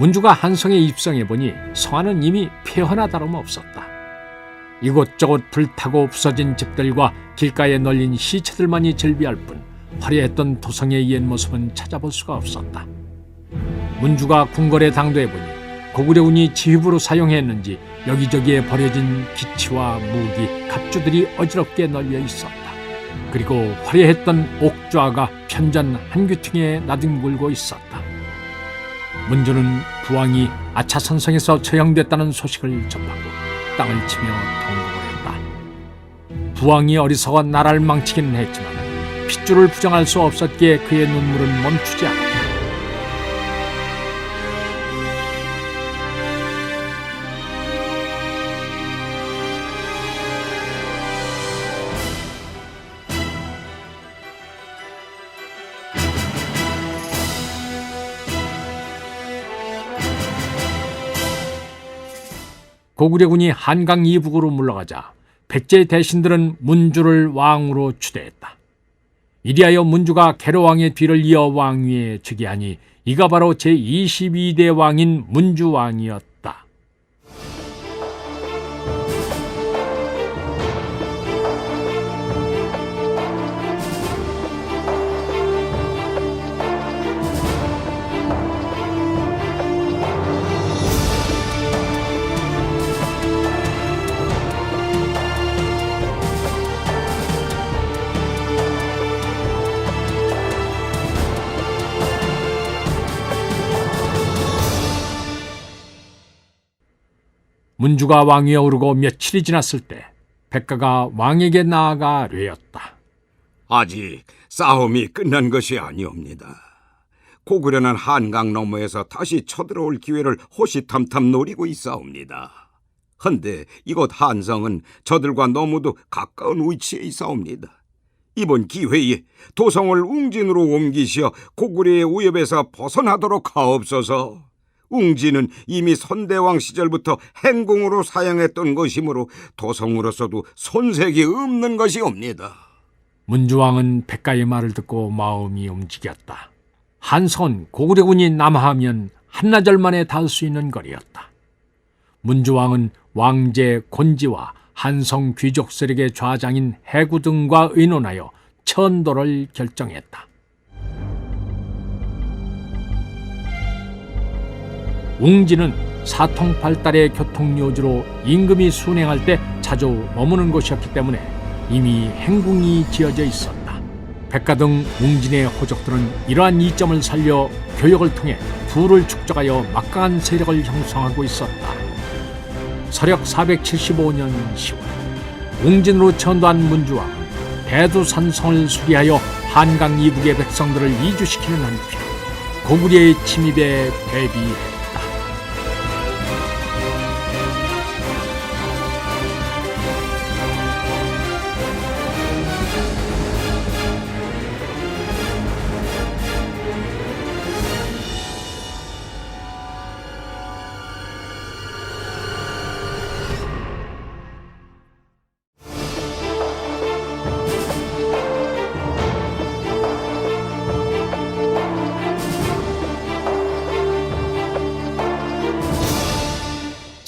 문주가 한성에 입성해 보니 성안은 이미 폐허나 다름없었다. 이곳저곳 불타고 부서진 집들과 길가에 널린 시체들만이 즐비할 뿐 화려했던 도성의 옛 모습은 찾아볼 수가 없었다. 문주가 궁궐에 당도해 보니 고구려군이 지휘부로 사용했는지 여기저기에 버려진 기치와 무기, 갑주들이 어지럽게 널려 있었다. 그리고 화려했던 옥좌가 편전 한 귀퉁이에 나뒹굴고 있었다. 문주는 부왕이 아차산성에서 처형됐다는 소식을 접하고 땅을 치며 통곡을 했다. 부왕이 어리석어 나라를 망치기는 했지만 핏줄을 부정할 수 없었기에 그의 눈물은 멈추지 않았다. 고구려군이 한강 이북으로 물러가자 백제의 대신들은 문주를 왕으로 추대했다. 이리하여 문주가 개로왕의 뒤를 이어 왕위에 즉위하니 이가 바로 제22대 왕인 문주왕이었다. 문주가 왕위에 오르고 며칠이 지났을 때 백가가 왕에게 나아가 뢰었다. 아직 싸움이 끝난 것이 아니옵니다. 고구려는 한강 너머에서 다시 쳐들어올 기회를 호시탐탐 노리고 있사옵니다. 헌데 이곳 한성은 저들과 너무도 가까운 위치에 있사옵니다. 이번 기회에 도성을 웅진으로 옮기시어 고구려의 위협에서 벗어나도록 하옵소서. 웅진은 이미 선대왕 시절부터 행궁으로 사용했던 것이므로 도성으로서도 손색이 없는 것이옵니다. 문주왕은 백가의 말을 듣고 마음이 움직였다. 한성은 고구려군이 남하하면 한나절 만에 닿을 수 있는 거리였다. 문주왕은 왕제 곤지와 한성 귀족 세력의 좌장인 해구 등과 의논하여 천도를 결정했다. 웅진은 사통팔달의 교통요지로 임금이 순행할 때 자주 머무는 곳이었기 때문에 이미 행궁이 지어져 있었다. 백가 등 웅진의 호족들은 이러한 이점을 살려 교역을 통해 부를 축적하여 막강한 세력을 형성하고 있었다. 서력 475년 10월 웅진으로 천도한 문주왕은 대두산성을 수리하여 한강 이북의 백성들을 이주시키는 한편 고구려의 침입에 대비했다.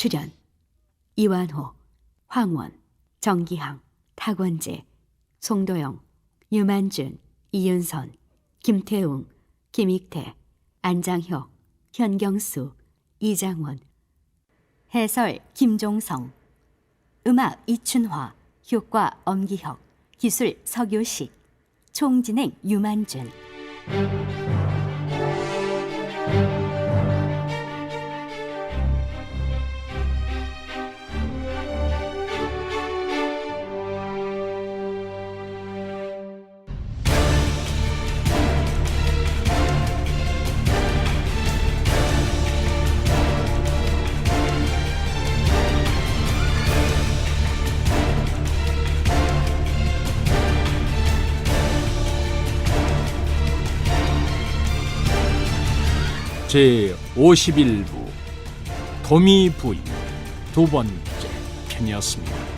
출연 이완호, 황원, 정기항, 탁원재, 송도영, 유만준, 이윤선, 김태웅, 김익태, 안장혁, 현경수, 이장원. 해설 김종성. 음악 이춘화. 효과 엄기혁. 기술 서교식. 총진행 유만준. 제51부 도미부인 두 번째 편이었습니다.